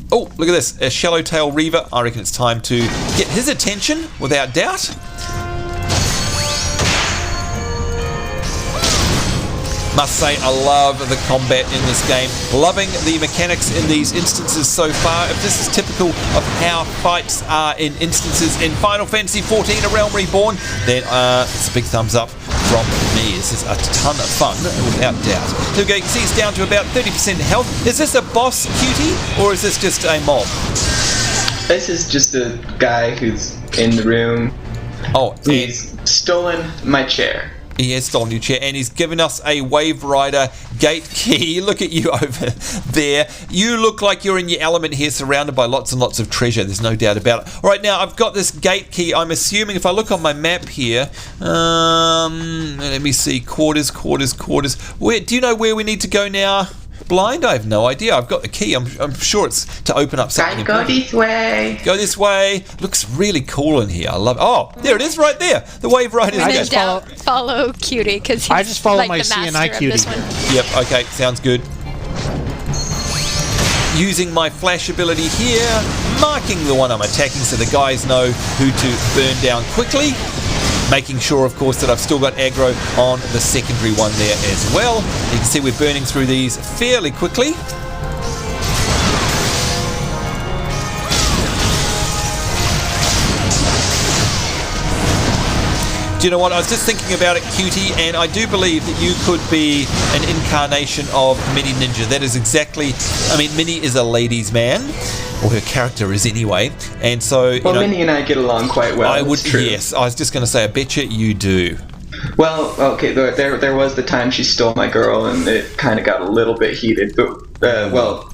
Oh, look at this. A Shallow Tail Reaver. I reckon it's time to get his attention, without doubt. Must say, I love the combat in this game. Loving the mechanics in these instances so far. If this is typical of how fights are in instances in Final Fantasy XIV, A Realm Reborn, then it's a big thumbs up from me. This is a ton of fun, without doubt. Here we go. You can see he's down to about 30% health. Is this a boss, Cutie, or is this just a mob? This is just a guy who's in the room. Oh, he's stolen my chair. He has stolen your chair, and he's given us a Wave Rider gate key. Look at you over there. You look like you're in your element here, surrounded by lots and lots of treasure. There's no doubt about it. All right, now I've got this gate key. I'm assuming if I look on my map here, let me see, quarters. Where do you know where we need to go now? Blind? I have no idea. I've got the key. I'm sure it's to open up something. Go this way. Go this way. Looks really cool in here. I love it. Oh, there it is right there. The Wave Rider's gate. Follow Cutie, because I just follow like my the CNI master Cutie. of this one. Yep, okay, sounds good. Using my flash ability here, marking the one I'm attacking so the guys know who to burn down quickly. Making sure, of course, that I've still got aggro on the secondary one there as well. You can see we're burning through these fairly quickly. Do you know what? I was just thinking about it, Cutie, and I do believe that you could be an incarnation of Mini Ninja. That is exactly... I mean, Mini is a ladies' man, or her character is anyway, and so... Well, Mini and I get along quite well. I would, yes. I was just going to say, I bet you do. Well, okay, there was the time she stole my girl, and it kind of got a little bit heated, but,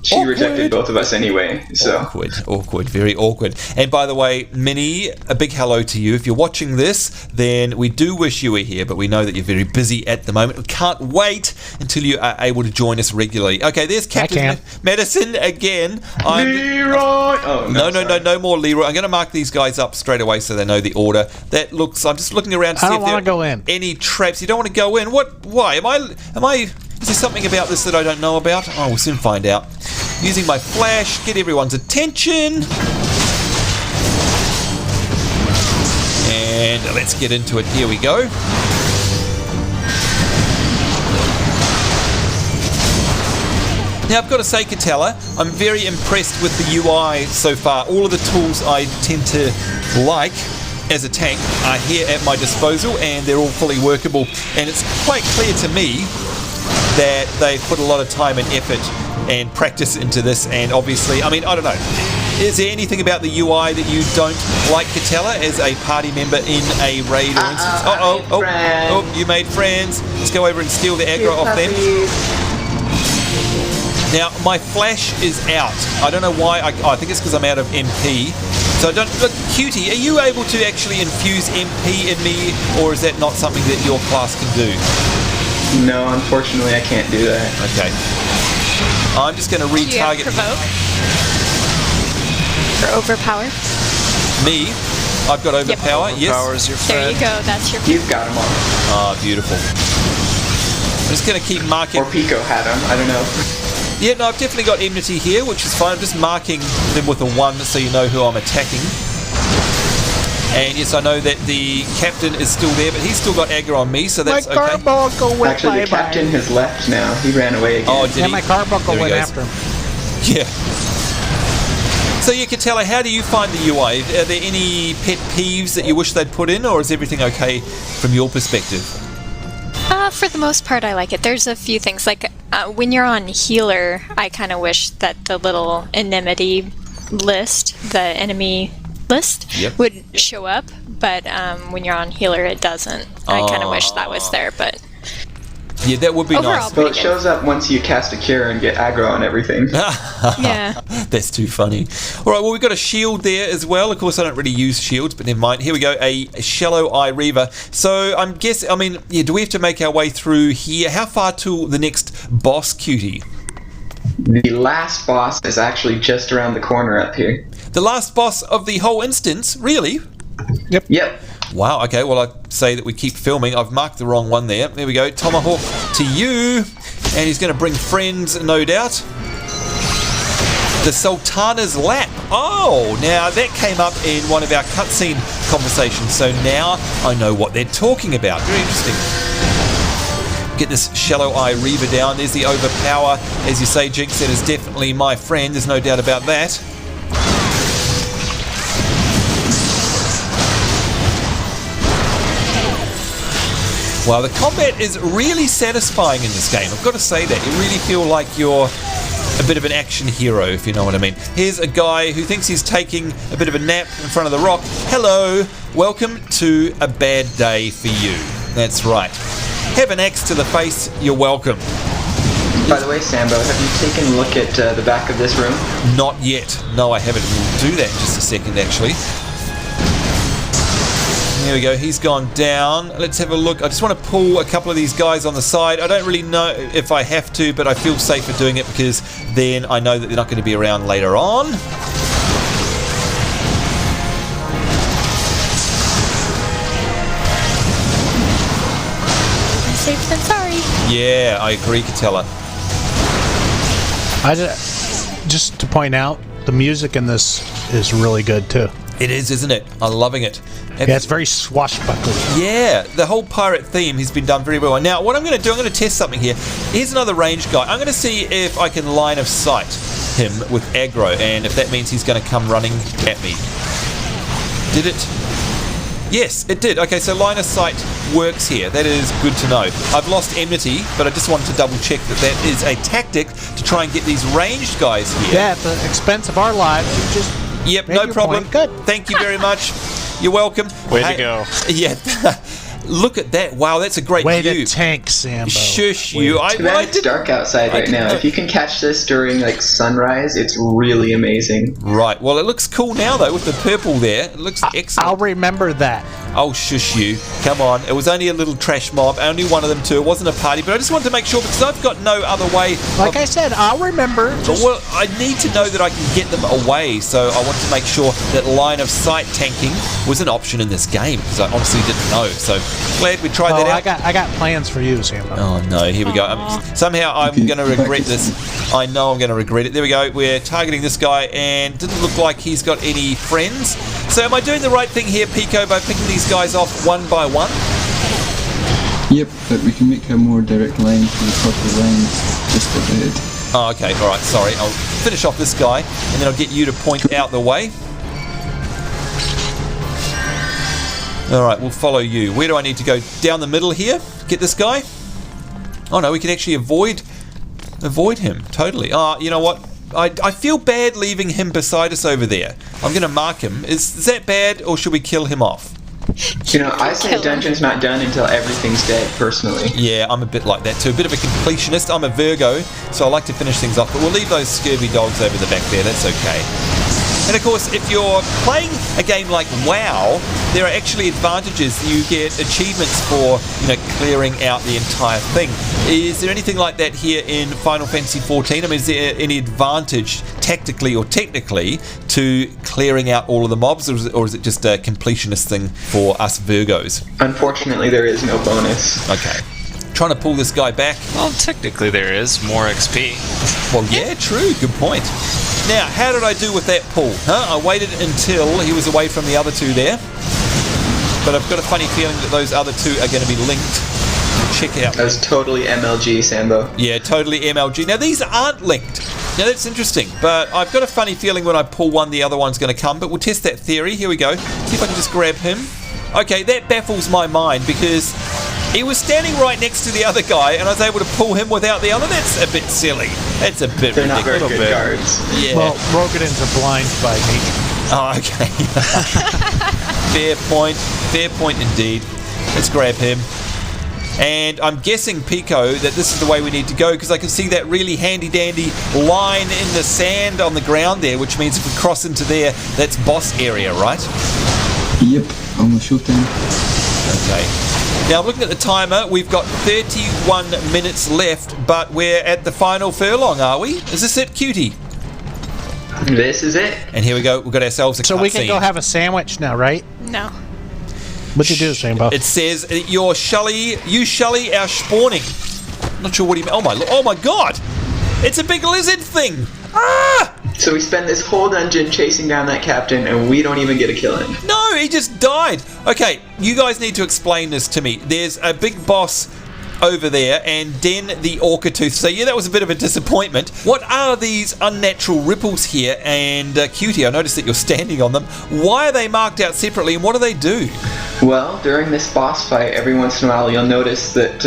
she Awkward. rejected both of us anyway, so... Awkward, very awkward. And by the way, Minnie, a big hello to you. If you're watching this, then we do wish you were here, but we know that you're very busy at the moment. We can't wait until you are able to join us regularly. Okay, there's Captain Madison again. Leroy! Oh, no more Leroy. I'm going to mark these guys up straight away so they know the order. That looks... I'm just looking around to see if there are any traps. You don't want to go in? What? Why? Am I... Is there something about this that I don't know about? Oh, we'll soon find out. Using my flash, get everyone's attention. And let's get into it. Here we go. Now, I've got to say, Catella, I'm very impressed with the UI so far. All of the tools I tend to like as a tank are here at my disposal, and they're all fully workable. And it's quite clear to me that they put a lot of time and effort and practice into this, and obviously, I mean, I don't know. Is there anything about the UI that you don't like, Catella, as a party member in a raid, or instance? Oh, you made friends. Let's go over and steal the aggro off them. Now, my flash is out. I don't know why. I think it's because I'm out of MP. So I don't... Look, Cutie, are you able to actually infuse MP in me, or is that not something that your class can do? No, unfortunately, I can't do that. Okay. I'm just going to retarget... Do you have provoke? Or overpower? Me? I've got overpower, yes. Overpower's your friend. There you go, that's your... You've got them all. Ah, beautiful. I'm just going to keep marking... Or Pico had them, I don't know. Yeah, no, I've definitely got enmity here, which is fine. I'm just marking them with a 1 so you know who I'm attacking. And yes, I know that the captain is still there, but he's still got aggro on me, so that's okay. My car buckle went Actually, the captain has left now. He ran away again. Oh, did he? my car buckle went after him. Yeah. So, yeah, Catella, how do you find the UI? Are there any pet peeves that you wish they'd put in, or is everything okay from your perspective? For the most part, I like it. There's a few things, like when you're on healer, I kind of wish that the little enmity list, the enemy list, would show up, but when you're on healer, it doesn't. I kind of wish that was there, but... Yeah, that would be nice. Well, it shows up once you cast a cure and get aggro on everything. Yeah. That's too funny. All right, well, we've got a shield there as well. Of course, I don't really use shields, but never mind. Here we go, a Shallow Eye Reaver. So I'm guessing, I mean, yeah, do we have to make our way through here? How far to the next boss, Cutie? The last boss is actually just around the corner up here. The last boss of the whole instance? Really? Yep. Wow, okay, well, I say that we keep filming. I've marked the wrong one there. There we go. Tomahawk to you. And he's going to bring friends, no doubt. The Sultana's Lap. Oh, now that came up in one of our cutscene conversations. So now I know what they're talking about. Very interesting. Get this Shallow Eye Reaver down. There's the Overpower. As you say, Jinx, that is definitely my friend. There's no doubt about that. Wow, the combat is really satisfying in this game. I've got to say that. You really feel like you're a bit of an action hero, if you know what I mean. Here's a guy who thinks he's taking a bit of a nap in front of the rock. Hello, welcome to a bad day for you. That's right. have an axe to the face, you're welcome. By the way, Sambo, have you taken a look at the back of this room? Not yet. No, I haven't. We'll do that in just a second, actually. There we go. He's gone down. Let's have a look. I just want to pull a couple of these guys on the side. I don't really know if I have to, but I feel safer doing it because then I know that they're not going to be around later on. Safe than sorry. Yeah, I agree, Catella. Just to point out, the music in this is really good too. It is, isn't it? I'm loving it. Yeah, it's very swashbuckling. Yeah, the whole pirate theme has been done very well. Now, what I'm going to do, I'm going to test something here. Here's another ranged guy. I'm going to see if I can line of sight him with aggro, and if that means he's going to come running at me. Did it? Yes, it did. Okay, so line of sight works here. That is good to know. I've lost enmity, but I just wanted to double check that that is a tactic to try and get these ranged guys here. Yeah, at the expense of our lives, you just... Yep, no problem. Good. Thank you very much. You're welcome. Way to go. Yeah. Look at that. Wow, that's a great Way view. to tank, Sambo. Shush you. It's dark outside right now. If you can catch this during like sunrise, it's really amazing. Right. Well, it looks cool now though with the purple there. It looks excellent. I'll remember that. Oh, shush you. Come on. It was only a little trash mob. Only one of them too. It wasn't a party, but I just wanted to make sure because I've got no other way. Like I said, I'll remember. Well, I need to know that I can get them away, so I want to make sure that line of sight tanking was an option in this game because I honestly didn't know. So glad we tried that out. I got plans for you, Sambo. Oh no, here we go. Somehow I'm going to regret this. I know I'm going to regret it. There we go. We're targeting this guy and didn't look like he's got any friends. So am I doing the right thing here, Pico, by picking these guys off one by one? Yep, but we can make a more direct line to the top of the lines just ahead. Oh, okay. All right. Sorry. I'll finish off this guy and then I'll get you to point out the way. All right, we'll follow you. Where do I need to go? Down the middle here? Get this guy? Oh no, we can actually avoid him. Totally. Oh, you know what? I feel bad leaving him beside us over there. I'm going to mark him. Is that bad, or should we kill him off? You know, I say dungeon's not done until everything's dead, personally. Yeah, I'm a bit like that too. A bit of a completionist. I'm a Virgo, so I like to finish things off. But we'll leave those scurvy dogs over the back there. That's okay. And of course, if you're playing a game like WoW, there are actually advantages. You get achievements for, clearing out the entire thing. Is there anything like that here in Final Fantasy XIV? I mean, is there any advantage, tactically or technically, to clearing out all of the mobs, or is it just a completionist thing for us Virgos? Unfortunately, there is no bonus. Okay. Trying to pull this guy back. Well, technically there is more XP. Well, yeah, true. Good point. Now, how did I do with that pull? I waited until he was away from the other two there. But I've got a funny feeling that those other two are going to be linked. Check out. That was totally MLG, Sambo. Yeah, totally MLG. Now, these aren't linked. Now, that's interesting. But I've got a funny feeling when I pull one, the other one's going to come. But we'll test that theory. Here we go. See if I can just grab him. Okay, that baffles my mind because he was standing right next to the other guy and I was able to pull him without the other. That's a bit silly. That's a bit They're not very ridiculous. good guards. Yeah. Well, Rogadins are blind by nature. Oh, okay. Fair point. Fair point indeed. Let's grab him. And I'm guessing, Pico, that this is the way we need to go because I can see that really handy-dandy line in the sand on the ground there, which means if we cross into there, that's boss area, right? Yep, almost showtime. Okay. Now, I'm looking at the timer. We've got 31 minutes left, but we're at the final furlong, are we? Is this it, Cutie? This is it. And here we go. We've got ourselves a So we can cutscene. go have a sandwich now, right? No. What'd you do, Sambo? It says, you Shully our spawning. Not sure what he meant. Oh my god! It's a big lizard thing! Ah! So we spend this whole dungeon chasing down that captain, and we don't even get a kill in. No, he just died. Okay, you guys need to explain this to me. There's a big boss over there, and Denn the Orcatoothed. So yeah, that was a bit of a disappointment. What are these unnatural ripples here? And Cutie, I noticed that you're standing on them. Why are they marked out separately, and what do they do? Well, during this boss fight, every once in a while you'll notice that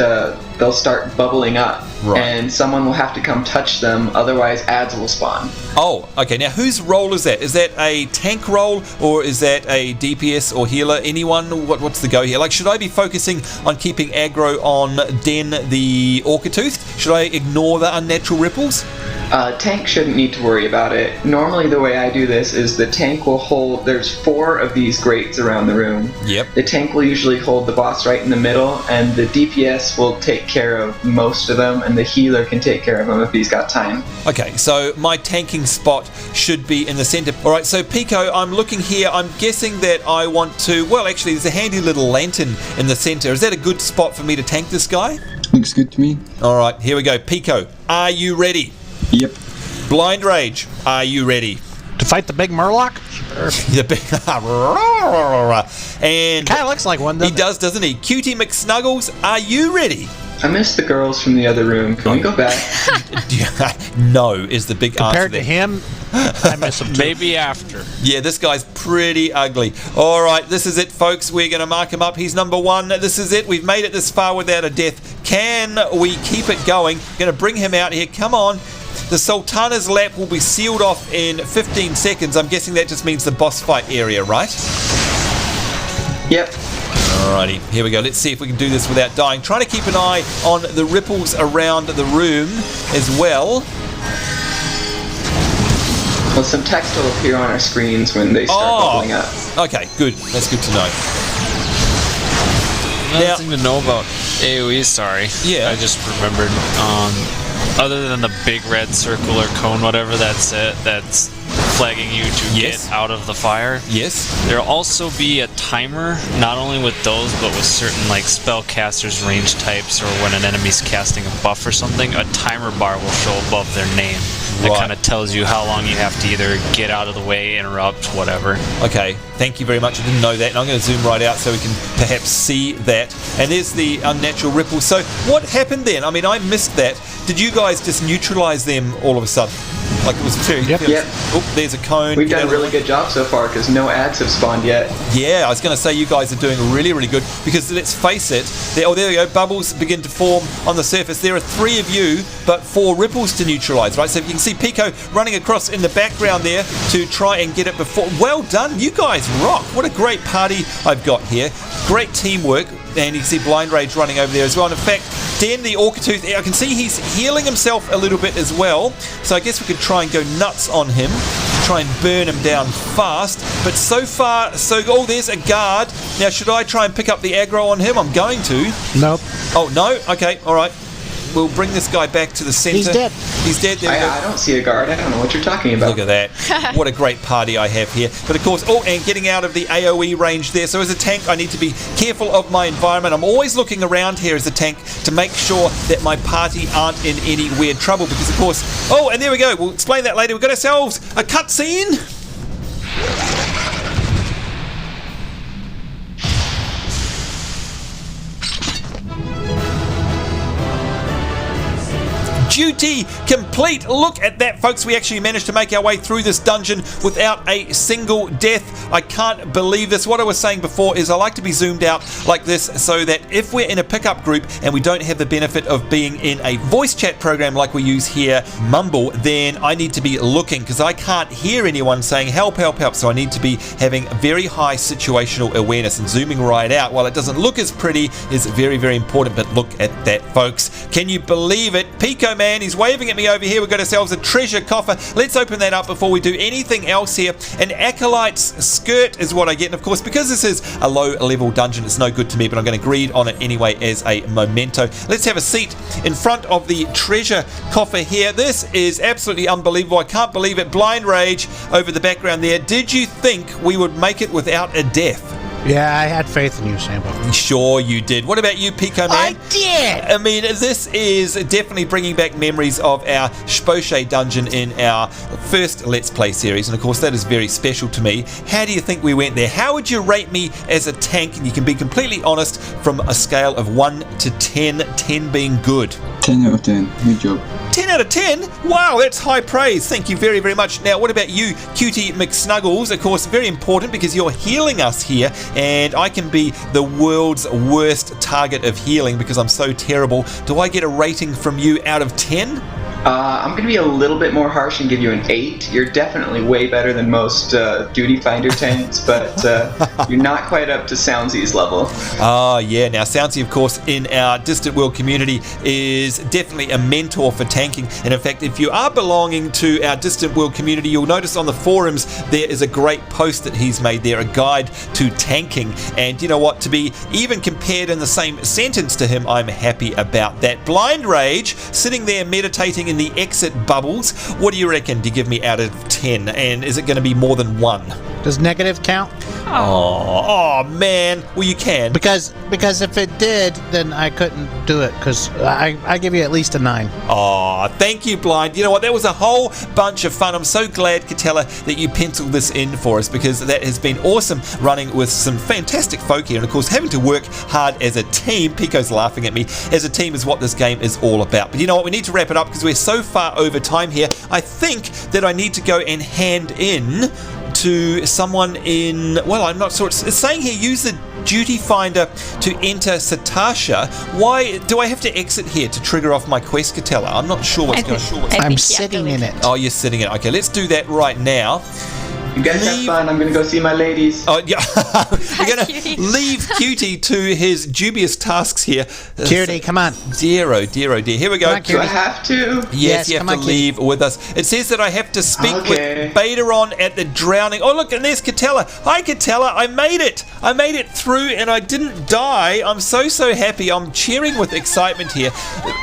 they'll start bubbling up, Right. and someone will have to come touch them, otherwise ads will spawn. Oh, okay. Now, whose role is that? Is that a tank role, or is that a DPS or healer? Anyone? What's the go here? Like, should I be focusing on keeping aggro on Den the Orcatoothed? Should I ignore the unnatural ripples? Tank shouldn't need to worry about it. Normally the way I do this is the tank will hold, there's 4 of these grates around the room. Yep. The tank will usually hold the boss right in the middle, and the DPS will take care of most of them, and the healer can take care of them if he's got time. Okay, so my tanking spot should be in the center. All right, so Pico, I'm looking here. I'm guessing that I want to... Well, actually, there's a handy little lantern in the center. Is that a good spot for me to tank this guy? Looks good to me. All right, here we go. Pico, are you ready? Yep. Blindrage, are you ready? To fight the big Murloc? The big... and Kind of looks like one, he doesn't it? does, doesn't he? Cutie McSnuggles, are you ready? I miss the girls from the other room. Can we go back? No, is the big Compared answer to there. him, I miss him too. Maybe after. Yeah, this guy's pretty ugly. All right, this is it, folks. We're going to mark him up. He's number 1. This is it. We've made it this far without a death. Can we keep it going? Going to bring him out here. Come on. The Sultana's lap will be sealed off in 15 seconds. I'm guessing that just means the boss fight area, right? Yep. Alrighty, here we go. Let's see if we can do this without dying. Trying to keep an eye on the ripples around the room as well. Well, some text will appear on our screens when they start bubbling up. Okay, good. That's good to know. Another thing to know about AoE, sorry. Yeah. I just remembered, other than the big red circle or cone, whatever that's flagging you to Yes. get out of the fire. Yes. There'll also be a timer, not only with those, but with certain like spellcasters, range types, or when an enemy's casting a buff or something, a timer bar will show above their name. That Right. kind of tells you how long you have to either get out of the way, interrupt, whatever. Okay, thank you very much. I didn't know that, and I'm going to zoom right out so we can perhaps see that. And there's the unnatural ripple. So what happened then? I mean, I missed that. Did you guys just neutralize them all of a sudden? Like it was very... Yep. Yep. Oh, there's a cone. We've Get done a out of the really way. good job so far because no ads have spawned yet. Yeah, I was going to say you guys are doing really, really good because let's face it, there we go, bubbles begin to form on the surface. There are 3 of you, but 4 ripples to neutralize, right? So if you can see Pico running across in the background there to try and get it before. Well done, you guys rock. What a great party I've got here. Great teamwork. And you can see Blindrage running over there as well. And in fact, Den the Orcatoothed, I can see he's healing himself a little bit as well. So I guess we could try and go nuts on him. Try and burn him down fast. But so far, so... Oh, there's a guard. Now, should I try and pick up the aggro on him? I'm going to. Nope. Oh, no? Okay, all right. We'll bring this guy back to the center. He's dead. He's dead. There we go. I don't see a guard. I don't know what you're talking about. Look at that. What a great party I have here. But of course, and getting out of the AoE range there. So as a tank, I need to be careful of my environment. I'm always looking around here as a tank to make sure that my party aren't in any weird trouble. Because of course... Oh, and there we go. We'll explain that later. We've got ourselves a cutscene. Duty complete. Look at that, folks. We actually managed to make our way through this dungeon without a single death. I can't believe this. What I was saying before is I like to be zoomed out like this so that if we're in a pickup group and we don't have the benefit of being in a voice chat program like we use here, Mumble, then I need to be looking because I can't hear anyone saying help, help, help. So I need to be having very high situational awareness, and zooming right out while it doesn't look as pretty is very, very important. But look at that, folks. Can you believe it? Pico, man, he's waving at me over here. We've got ourselves a treasure coffer. Let's open that up before we do anything else here. An Acolyte's skirt is what I get. And of course, because this is a low-level dungeon, it's no good to me, but I'm going to greed on it anyway as a memento. Let's have a seat in front of the treasure coffer here. This is absolutely unbelievable. I can't believe it. Blindrage over the background there. Did you think we would make it without a death? Yeah, I had faith in you, Sambo. Sure you did. What about you, Pico, man? I did! I mean, this is definitely bringing back memories of our Sposhe dungeon in our first Let's Play series, and of course that is very special to me. How do you think we went there? How would you rate me as a tank? And you can be completely honest from a scale of 1 to 10, 10 being good. 10 out of 10. Good job. 10 out of 10? Wow, that's high praise. Thank you very, very much. Now, what about you, Cutie McSnuggles? Of course, very important because you're healing us here, and I can be the world's worst target of healing because I'm so terrible. Do I get a rating from you out of 10? I'm going to be a little bit more harsh and give you an 8. You're definitely way better than most Duty Finder tanks, but you're not quite up to Soundsy's level. Yeah. Now, Soundsy, of course, in our Distant World community is definitely a mentor for tanking. And in fact, if you are belonging to our Distant World community, you'll notice on the forums there is a great post that he's made there, a guide to tanking. And you know what? To be even compared in the same sentence to him, I'm happy about that. Blindrage, sitting there meditating in the exit bubbles. What do you reckon to give me out of 10? And is it going to be more than 1? Does negative count? Oh man. Well, you can. Because if it did, then I couldn't do it, because I give you at least a 9. Oh, thank you, Blind. You know what? That was a whole bunch of fun. I'm so glad, Catella, that you penciled this in for us, because that has been awesome running with some fantastic folk here. And of course, having to work hard as a team, Pico's laughing at me, as a team is what this game is all about. But you know what? We need to wrap it up because we're so far over time here. I think that I need to go and hand in to someone in, well, I'm not sure. It's saying here, use the duty finder to enter Satasha. Why do I have to exit here to trigger off my quest, Catella? I'm not sure what's going on. I'm sitting in it. Oh, you're sitting in it. Okay, let's do that right now. You guys have fun. I'm going to go see my ladies. Oh, yeah. We're going to leave Cutie to his dubious tasks here. Cutie, come on. Dear, oh dear, oh dear. Here we go. Come on, Do I have to? Yes, you have to leave with us. It says that I have to speak with Betaron at the drowning. Oh, look, and there's Catella. Hi, Catella. I made it. I made it through, and I didn't die. I'm so happy. I'm cheering with excitement here.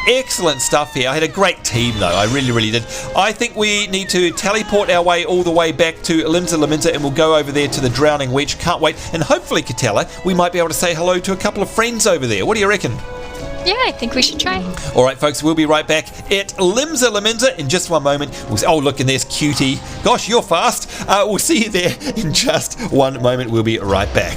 Excellent stuff here. I had a great team, though. I really, really did. I think we need to teleport our way all the way back to Lamenta, and we'll go over there to the Drowning Wench. Can't wait. And hopefully, Catella, we might be able to say hello to a couple of friends over there. What do you reckon? Yeah, I think we should try. All right, folks, we'll be right back at Lamenta in just one moment. Oh, look, and there's Cutie. Gosh, you're fast. We'll see you there in just one moment. We'll be right back.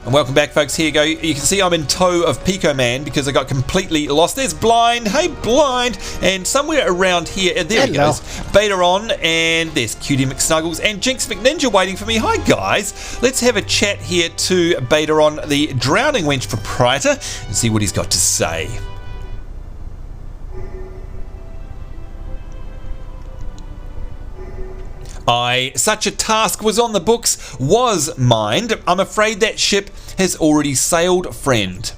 And welcome back, folks. Here you go. You can see I'm in tow of Pico Man because I got completely lost. There's Blind. Hey, Blind. And somewhere around here, there he goes. Betaron, and there's Cutie McSnuggles and Jinx McNinja waiting for me. Hi, guys. Let's have a chat here to Betaron, the Drowning Wench proprietor, and see what he's got to say. Such a task was on the books, was mined. I'm afraid that ship has already sailed, friend.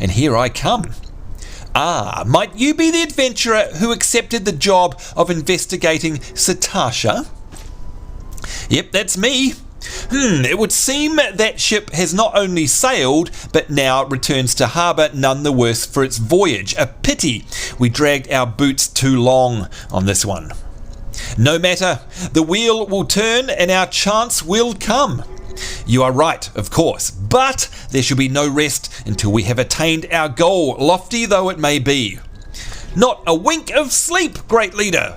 And here I come. Might you be the adventurer who accepted the job of investigating Satasha? Yep, that's me. It would seem that ship has not only sailed, but now returns to harbour none the worse for its voyage. A pity we dragged our boots too long on this one. No matter, the wheel will turn and our chance will come. You are right, of course, but there should be no rest until we have attained our goal, lofty though it may be. Not a wink of sleep, great leader.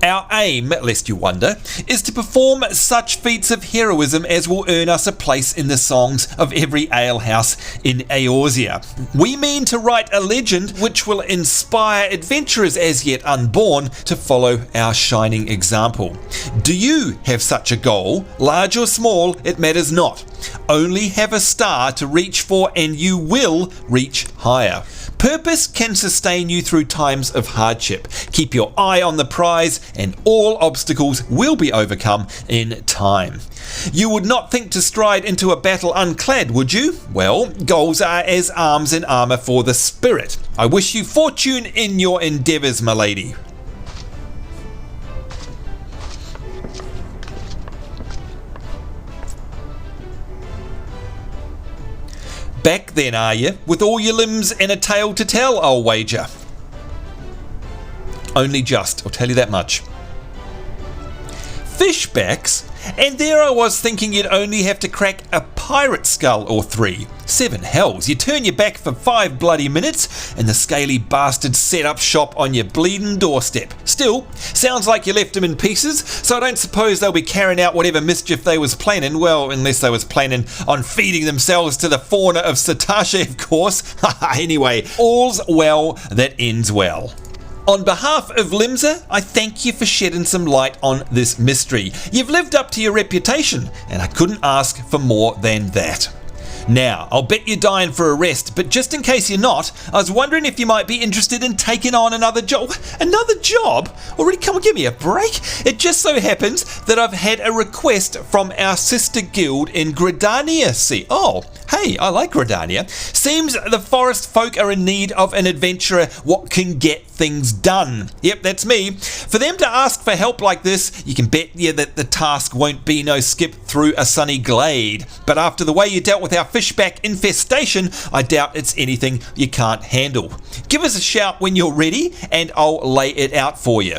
Our aim, lest you wonder, is to perform such feats of heroism as will earn us a place in the songs of every alehouse in Eorzea. We mean to write a legend which will inspire adventurers as yet unborn to follow our shining example. Do you have such a goal? Large or small, it matters not. Only have a star to reach for and you will reach higher. Purpose can sustain you through times of hardship. Keep your eye on the prize and all obstacles will be overcome in time. You would not think to stride into a battle unclad, would you? Well, goals are as arms and armour for the spirit. I wish you fortune in your endeavours, my lady. Back then, are you? With all your limbs and a tale to tell, I'll wager. Only just, I'll tell you that much. fishbacks, and there I was thinking you'd only have to crack a pirate skull or 3. 7 hells, you turn your back for 5 bloody minutes and the scaly bastards set up shop on your bleeding doorstep. Still, sounds like you left them in pieces, so I don't suppose they'll be carrying out whatever mischief they was planning, well, unless they was planning on feeding themselves to the fauna of Satasha, of course. Anyway, all's well that ends well. On behalf of Limsa, I thank you for shedding some light on this mystery. You've lived up to your reputation, and I couldn't ask for more than that. Now, I'll bet you're dying for a rest, but just in case you're not, I was wondering if you might be interested in taking on another job. Another job? Already, come on, give me a break. It just so happens that I've had a request from our sister guild in Gridania. See, oh, hey, I like Gridania. Seems the forest folk are in need of an adventurer what can get things done. Yep, that's me. For them to ask for help like this, you can bet you that the task won't be no skip through a sunny glade. But after the way you dealt with our fishback infestation, I doubt it's anything you can't handle. Give us a shout when you're ready and I'll lay it out for you.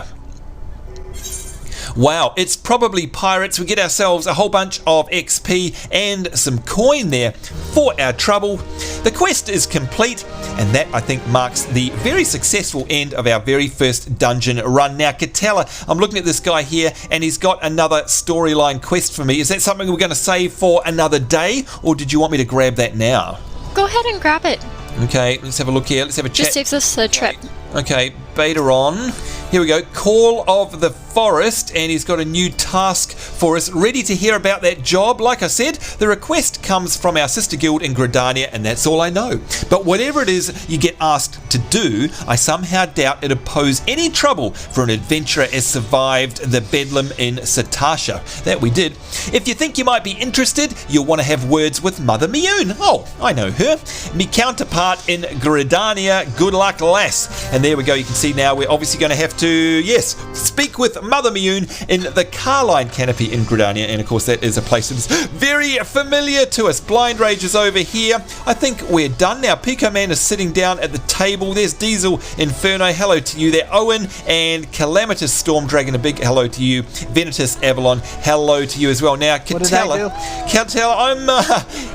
Wow, it's probably pirates. We get ourselves a whole bunch of XP and some coin there for our trouble. The quest is complete, and that I think marks the very successful end of our very first dungeon run. Now, Katella, I'm looking at this guy here, and he's got another storyline quest for me. Is that something we're going to save for another day, or did you want me to grab that now? Go ahead and grab it. Okay, let's have a look here. Let's have a chat. Just saves us a trip. Okay, beta on. Here we go. Call of the Forest, and he's got a new task for us. Ready to hear about that job? Like I said, the request comes from our sister guild in Gridania, and that's all I know. But whatever it is you get asked to do, I somehow doubt it'll pose any trouble for an adventurer as survived the bedlam in Satasha. That we did. If you think you might be interested, you'll want to have words with Mother Miqo'te. Oh, I know her. Me counterpart in Gridania. Good luck, lass. And there we go. You can see now we're obviously going to have to, yes, speak with Mother Miqo'te in the Carline Canopy in Gridania, and of course that is a place that's very familiar to us. Blindrage is over here. I think we're done now. Pico Man is sitting down at the table. There's Diesel Inferno. Hello to you there, Owen, and Calamitous Storm Dragon. A big hello to you. Venatus Avalon. Hello to you as well. Now, Katella,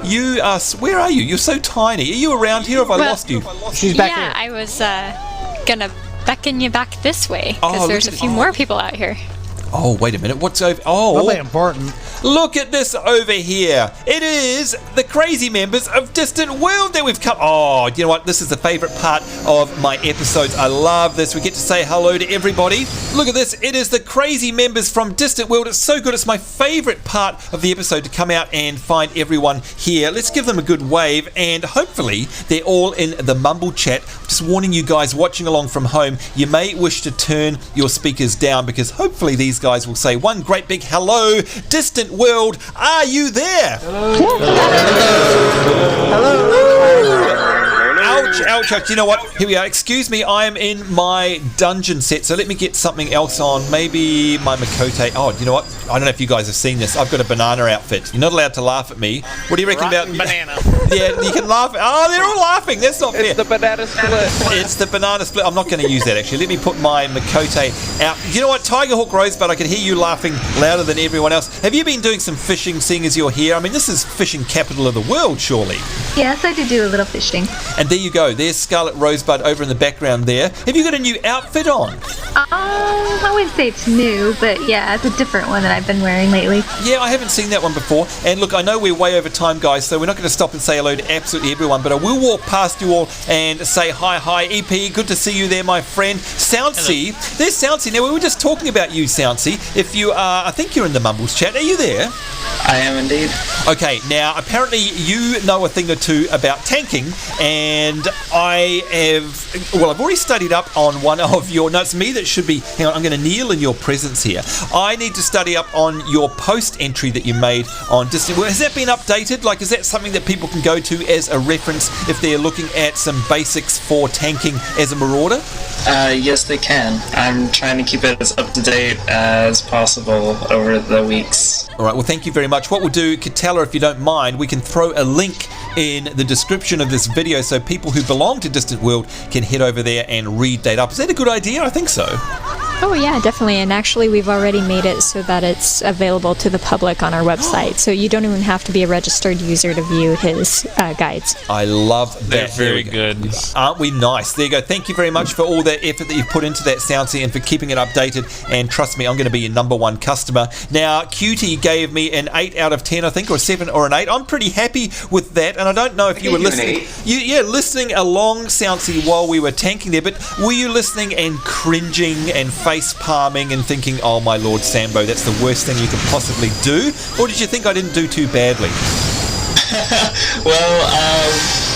you are. Where are you? You're so tiny. Are you around here? Or have I lost you? She's back here. Yeah, I was gonna beckon you back this way because there's a few more people out here. Oh, wait a minute. What's over? Oh, Probably important. Look at this over here. It is the crazy members of Distant World that we've come. Oh, you know what? This is the favorite part of my episodes. I love this. We get to say hello to everybody. Look at this. It is the crazy members from Distant World. It's so good. It's my favorite part of the episode to come out and find everyone here. Let's give them a good wave, and hopefully they're all in the Mumble chat. Just warning you guys watching along from home, you may wish to turn your speakers down because hopefully these guys will say one great big hello. Distant World, are you there? Hello. Ouch, ouch, ouch. You know what? Here we are. Excuse me, I am in my dungeon set, so let me get something else on. Maybe my Miqo'te. Oh, you know what? I don't know if you guys have seen this. I've got a banana outfit. You're not allowed to laugh at me. What do you reckon about banana? Yeah, you can laugh. Oh, they're all laughing. That's not fair. It's the banana split. It's the banana split. I'm not going to use that, actually. Let me put my Miqo'te out. You know what? Tigerhawk Rosebud, I can hear you laughing louder than everyone else. Have you been doing some fishing, seeing as you're here? I mean, this is fishing capital of the world, surely. Yes, I did do a little fishing. And there you go. There's Scarlet Rosebud over in the background there. Have you got a new outfit on? I wouldn't say it's new, but yeah, it's a different one that I've been wearing lately. Yeah, I haven't seen that one before. And look, I know we're way over time, guys, so we're not going to stop and say hello to absolutely everyone, but I will walk past you all and say hi, EP. Good to see you there, my friend. Soundsy. There's Soundsy. Now, we were just talking about you, Soundsy. If you are, I think you're in the Mumbles chat. Are you there? I am indeed. Okay, now apparently you know a thing or two about tanking, and I've already studied up on one of your notes. Me that should be, hang on, I'm going to kneel in your presence here. I need to study up on your post entry that you made on Distant World. Has that been updated? Like, is that something that people can go to as a reference if they're looking at some basics for tanking as a marauder? Yes, they can. I'm trying to keep it as up to date as possible over the weeks. All right, well, thank you very much. What we'll do, Katella, if you don't mind, we can throw a link in the description of this video so people who belong to Distant World can head over there and read that up. Is that a good idea? I think so. Oh yeah, definitely. And actually, we've already made it so that it's available to the public on our website. So you don't even have to be a registered user to view his guides. I love They're that. very good. Aren't we nice? There you go. Thank you very much for all that effort that you've put into that, Soundsy, and for keeping it updated. And trust me, I'm going to be your number one customer. Now, Cutie gave me an 8 out of 10, I think, or a 7 or an 8. I'm pretty happy with that. And I don't know if you were listening. Listening along, Soundsy, while we were tanking there. But were you listening and cringing and face palming and thinking, oh my Lord Sambo, that's the worst thing you could possibly do? Or did you think I didn't do too badly? Well,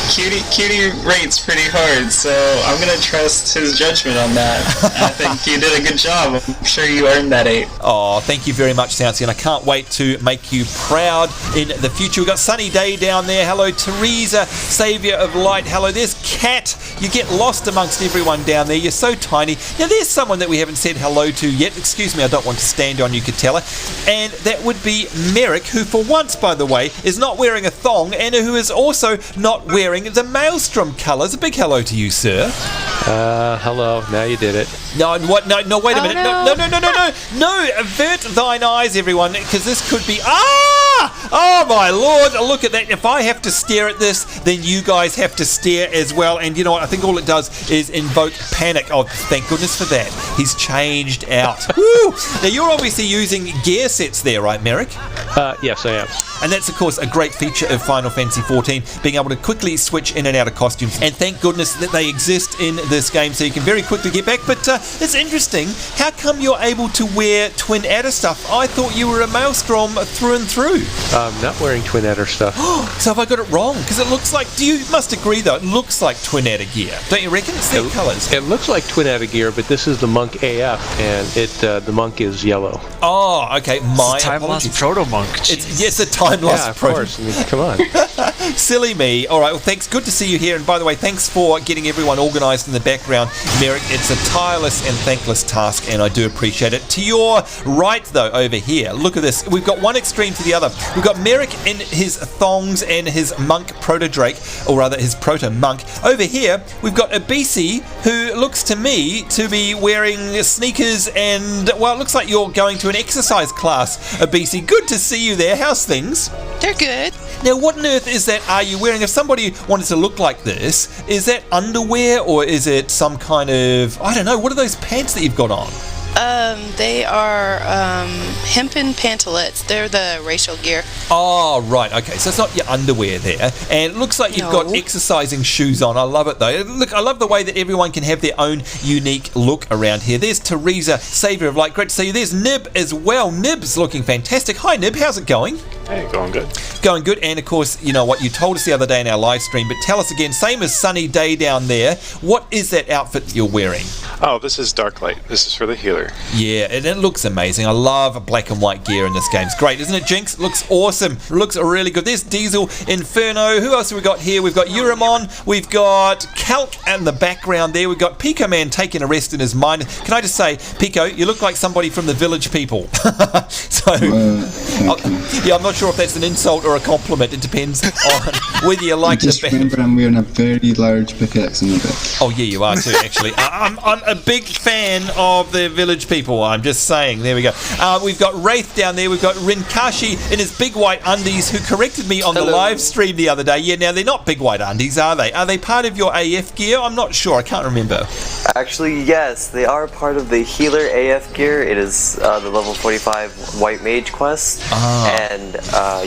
Cutie rates pretty hard, so I'm gonna trust his judgment on that. I think you did a good job. I'm sure you earned that 8. Oh, thank you very much, Soundsy, and I can't wait to make you proud in the future. We've got Sunny Day down there. Hello, Teresa, Saviour of Light. Hello, there's Kat. You get lost amongst everyone down there. You're so tiny. Now, there's someone that we haven't said hello to yet. Excuse me, I don't want to stand on you, Catella. And that would be Merrick, who for once, by the way, is not wearing a thong and who is also not wearing the Maelstrom colours. A big hello to you, sir. Hello. Now you did it. No, what? No, wait a minute. No. No, avert thine eyes, everyone, because this could be... Oh, my Lord, look at that. If I have to stare at this, then you guys have to stare as well. And you know what? I think all it does is invoke panic. Oh, thank goodness for that. He's changed out. Woo! Now, you're obviously using gear sets there, right, Merrick? Yes, I am. And that's, of course, a great feature of Final Fantasy XIV, being able to quickly switch in and out of costumes. And thank goodness that they exist in this game, so you can very quickly get back. But it's interesting. How come you're able to wear Twin Adder stuff? I thought you were a Maelstrom through and through. I'm not wearing Twin Adder stuff. So have I got it wrong? Because it looks like... You must agree, though, it looks like Twin Adder gear. Don't you reckon? It's their colours. It looks like Twin Adder gear, but this is the Monk AF, and the Monk is yellow. Oh, okay. My time-lost proto-monk. It's a time-lost Of course. I mean, come on. Silly me. All right, well, thanks. Good to see you here. And by the way, thanks for getting everyone organised in the background, Merrick. It's a tireless and thankless task, and I do appreciate it. To your right, though, over here, look at this. We've got one extreme to the other. We've got Merrick in his thongs and his monk proto-drake, or rather his proto-monk. Over here, we've got Abisi, who looks to me to be wearing sneakers and, well, it looks like you're going to an exercise class, Abisi. Good to see you there. How's things? They're good. Now, what on earth is that are you wearing? If somebody wanted to look like this, is that underwear or is it some kind of, I don't know, what are those pants that you've got on? They are hempen pantalettes. They're the racial gear. Oh, right, okay. So it's not your underwear there. And it looks like you've got exercising shoes on. I love it, though. Look, I love the way that everyone can have their own unique look around here. There's Teresa, Saviour of Light. Great to see you. There's Nib as well. Nib's looking fantastic. Hi, Nib. How's it going? Hey, going good. Going good. And, of course, you know what you told us the other day in our live stream, but tell us again, same as Sunny Day down there, what is that outfit you're wearing? Oh, this is Dark Light. This is for the healer. Yeah, and it looks amazing. I love black and white gear in this game. It's great, isn't it, Jinx? It looks awesome. It looks really good. There's Diesel, Inferno. Who else have we got here? We've got Uramon. We've got Calc in the background there. We've got Pico Man taking a rest in his mind. Can I just say, Pico, you look like somebody from the Village People. So, yeah, I'm not sure if that's an insult or a compliment. It depends on whether you like just remember, I'm wearing a very large pickaxe in the back. Oh, yeah, you are too, actually. I'm a big fan of the Village People. I'm just saying. There we go. We've got Wraith down there. We've got Rinkashi in his big white undies, who corrected me on the live stream the other day. Yeah, now they're not big white undies, are they? Are they part of your AF gear? I'm not sure. I can't remember. Actually, yes, they are part of the healer AF gear. It is the level 45 White Mage quest, and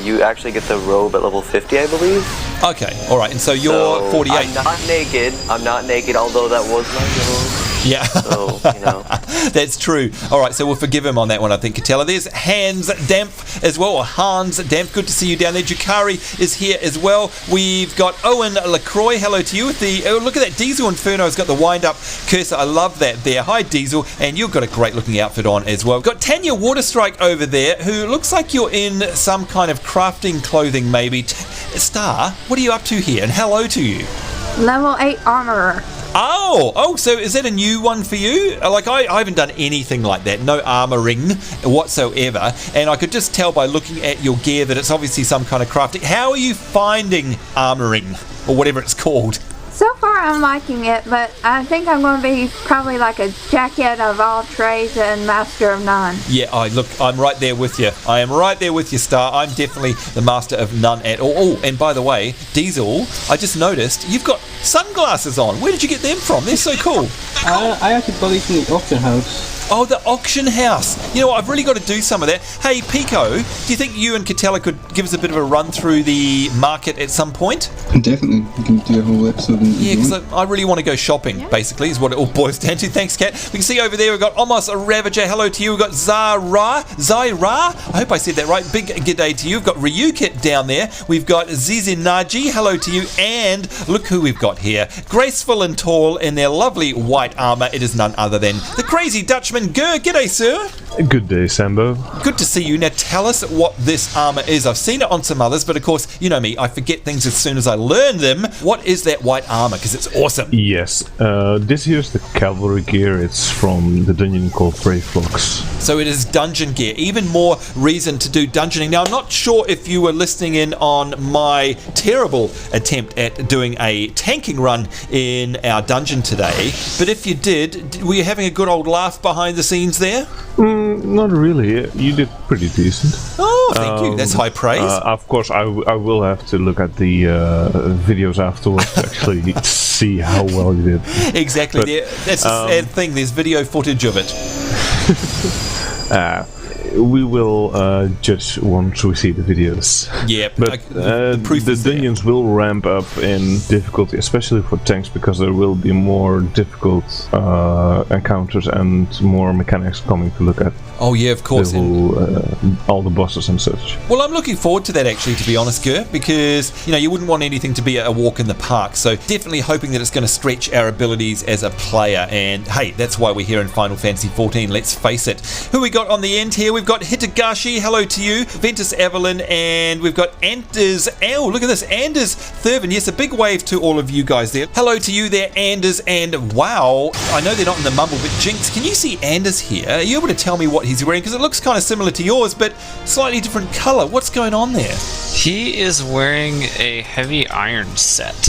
you actually get the robe at level 50, I believe. Okay, all right. And so you're 48. I'm not naked, although that was my robe. Yeah. So, you know. That's true. All right, so we'll forgive him on that one, I think, Catella. There's Hans Damp as well, or Hans Damp. Good to see you down there. Jukari is here as well. We've got Owen LaCroix. Hello to you. With the look at that. Diesel Inferno has got the wind-up cursor. I love that there. Hi, Diesel. And you've got a great-looking outfit on as well. We've got Tanya Waterstrike over there, who looks like you're in some kind of crafting clothing, maybe. Star, what are you up to here? And hello to you. Level 8 armorer. Oh, so is that a new one for you? Like, I haven't done anything like that. No armoring whatsoever. And I could just tell by looking at your gear that it's obviously some kind of crafting. How are you finding armoring, or whatever it's called? So far, I'm liking it, but I think I'm going to be probably like a jacket of all trades and master of none. Yeah, I'm right there with you. I am right there with you, Star. I'm definitely the master of none at all. Oh, and by the way, Diesel, I just noticed you've got sunglasses on. Where did you get them from? They're so cool. I actually bought these from the auction house. Oh, the auction house. You know what? I've really got to do some of that. Hey, Pico, do you think you and Catella could give us a bit of a run through the market at some point? Definitely. We can do a whole episode. Yeah, because I really want to go shopping, basically, is what it all boils down to. Thanks, Kat. We can see over there we've got Omos Ravager. Hello to you. We've got Zaira. I hope I said that right. Big g'day to you. We've got Ryukit down there. We've got Zizinaji. Hello to you. And look who we've got here. Graceful and tall in their lovely white armour. It is none other than the crazy Dutchman Gur. G'day, sir. Good day, Sambo. Good to see you. Now tell us what this armour is. I've seen it on some others, but of course, you know me, I forget things as soon as I learn them. What is that white armour? Because it's awesome. Yes, this here's the cavalry gear. It's from the dungeon called Brave Flocks. So it is dungeon gear. Even more reason to do dungeoning. Now, I'm not sure if you were listening in on my terrible attempt at doing a tanking run in our dungeon today, but if you did, were you having a good old laugh behind the scenes there? Not really. You did pretty decent. Oh, thank you. That's high praise. Of course, I will have to look at the videos afterwards to actually see how well you did. Exactly. But, that's a sad thing. There's video footage of it. We will judge once we see the videos. Yeah, but the dungeons will ramp up in difficulty, especially for tanks, because there will be more difficult encounters and more mechanics coming to look at. Oh yeah, of course. All the bosses and such. Well, I'm looking forward to that actually, to be honest, Gur, because you wouldn't want anything to be a walk in the park. So definitely hoping that it's going to stretch our abilities as a player. And hey, that's why we're here in Final Fantasy XIV. Let's face it. Who we got on the end here? We've got Hitagashi. Hello to you, Ventus Evelyn, and we've got Anders. Oh, look at this, Anders Thurvin. Yes, a big wave to all of you guys there. Hello to you there, Anders. And wow, I know they're not in the mumble, but Jinx, can you see Anders here? Are you able to tell me what he's wearing? Because it looks kind of similar to yours, but slightly different color. What's going on there? He is wearing a heavy iron set.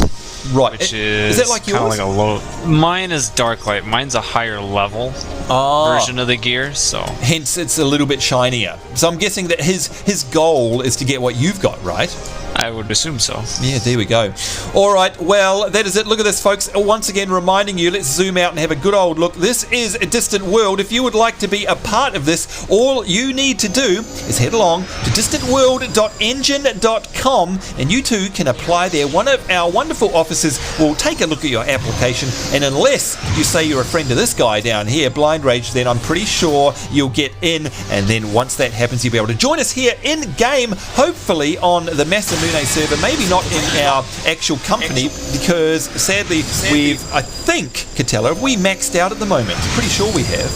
Right. Which is it like yours? Kind of like a low. Mine is dark light. Mine's a higher level version of the gear, so hence it's a little bit shinier. So I'm guessing that his goal is to get what you've got, right? I would assume so. Yeah, there we go. All right, well, that is it. Look at this, folks. Once again, reminding you, let's zoom out and have a good old look. This is a Distant World. If you would like to be a part of this, all you need to do is head along to distantworld.engine.com, and you too can apply there. One of our wonderful officers will take a look at your application, and unless you say you're a friend of this guy down here, Blindrage, then I'm pretty sure you'll get in, and then once that happens, you'll be able to join us here in-game, hopefully on the Master server, maybe not in our actual company, because sadly I think, Catella, have we maxed out at the moment? Pretty sure we have.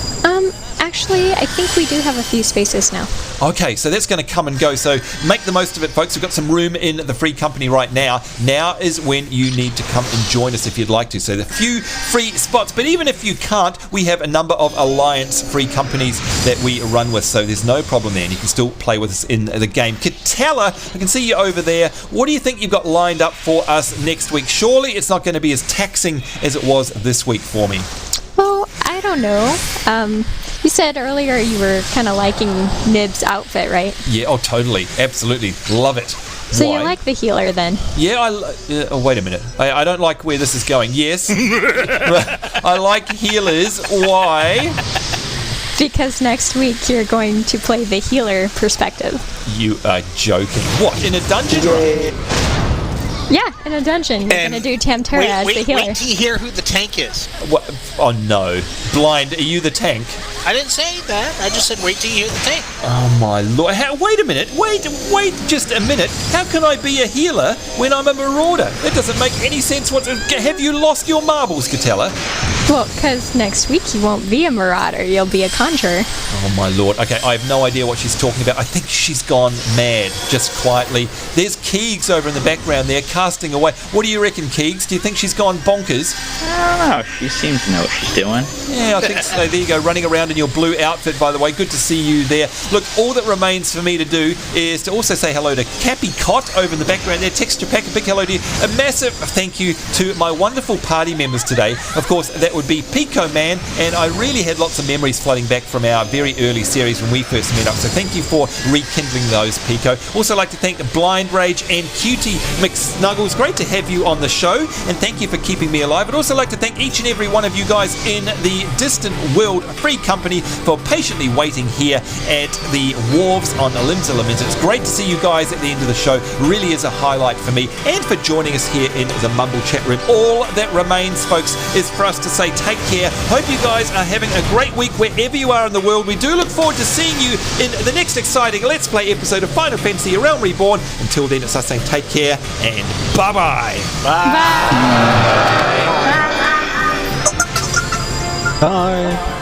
Actually, I think we do have a few spaces now. Okay, so that's going to come and go, so make the most of it, folks. We've got some room in the free company right now. Now is when you need to come and join us if you'd like to. So there are a few free spots, but even if you can't, we have a number of Alliance free companies that we run with, so there's no problem there, and you can still play with us in the game. Catella, I can see you over there. What do you think you've got lined up for us next week? Surely it's not going to be as taxing as it was this week for me. Well, I don't know. You said earlier you were kind of liking Nib's outfit, right? Yeah, oh, totally. Absolutely. Love it. So Why? you like the healer then? Yeah, oh, wait a minute. I don't like where this is going. Yes. I like healers. Why? Because next week you're going to play the healer perspective. You are joking. What, in a dungeon? Yeah, in a dungeon. You're going to do Tamtara as the healer. Wait till you hear who the tank is. What? Oh no. Blind, are you the tank? I didn't say that. I just said wait till you hear the tank. Oh my lord. Wait a minute. Wait just a minute. How can I be a healer when I'm a marauder? That doesn't make any sense. Have you lost your marbles, Catella? Well, because next week you won't be a marauder. You'll be a conjurer. Oh my lord. Okay, I have no idea what she's talking about. I think she's gone mad, just quietly. There's Keegs over in the background there, casting away. What do you reckon, Keegs? Do you think she's gone bonkers? I don't know. She seems to know what she's doing. Yeah, I think so. There you go, running around in your blue outfit, by the way. Good to see you there. Look, all that remains for me to do is to also say hello to Cappy Cott over in the background there. Texture Pack, a big hello to you. A massive thank you to my wonderful party members today. Of course, that would be Pico Man, and I really had lots of memories flooding back from our very early series when we first met up. So thank you for rekindling those, Pico. Also like to thank Blindrage and Cutie McSnuggles. Great to have you on the show, and thank you for keeping me alive. I'd also like to thank each and every one of you guys in the Distant World Free Company for patiently waiting here at the wharves on Limsa Lament. It's great to see you guys at the end of the show. Really is a highlight for me, and for joining us here in the Mumble chat room. All that remains, folks, is for us to say take care. Hope you guys are having a great week wherever you are in the world. We do look forward to seeing you in the next exciting Let's Play episode of Final Fantasy A Realm Reborn. Until then, it's us saying take care and bye-bye. Bye. Bye.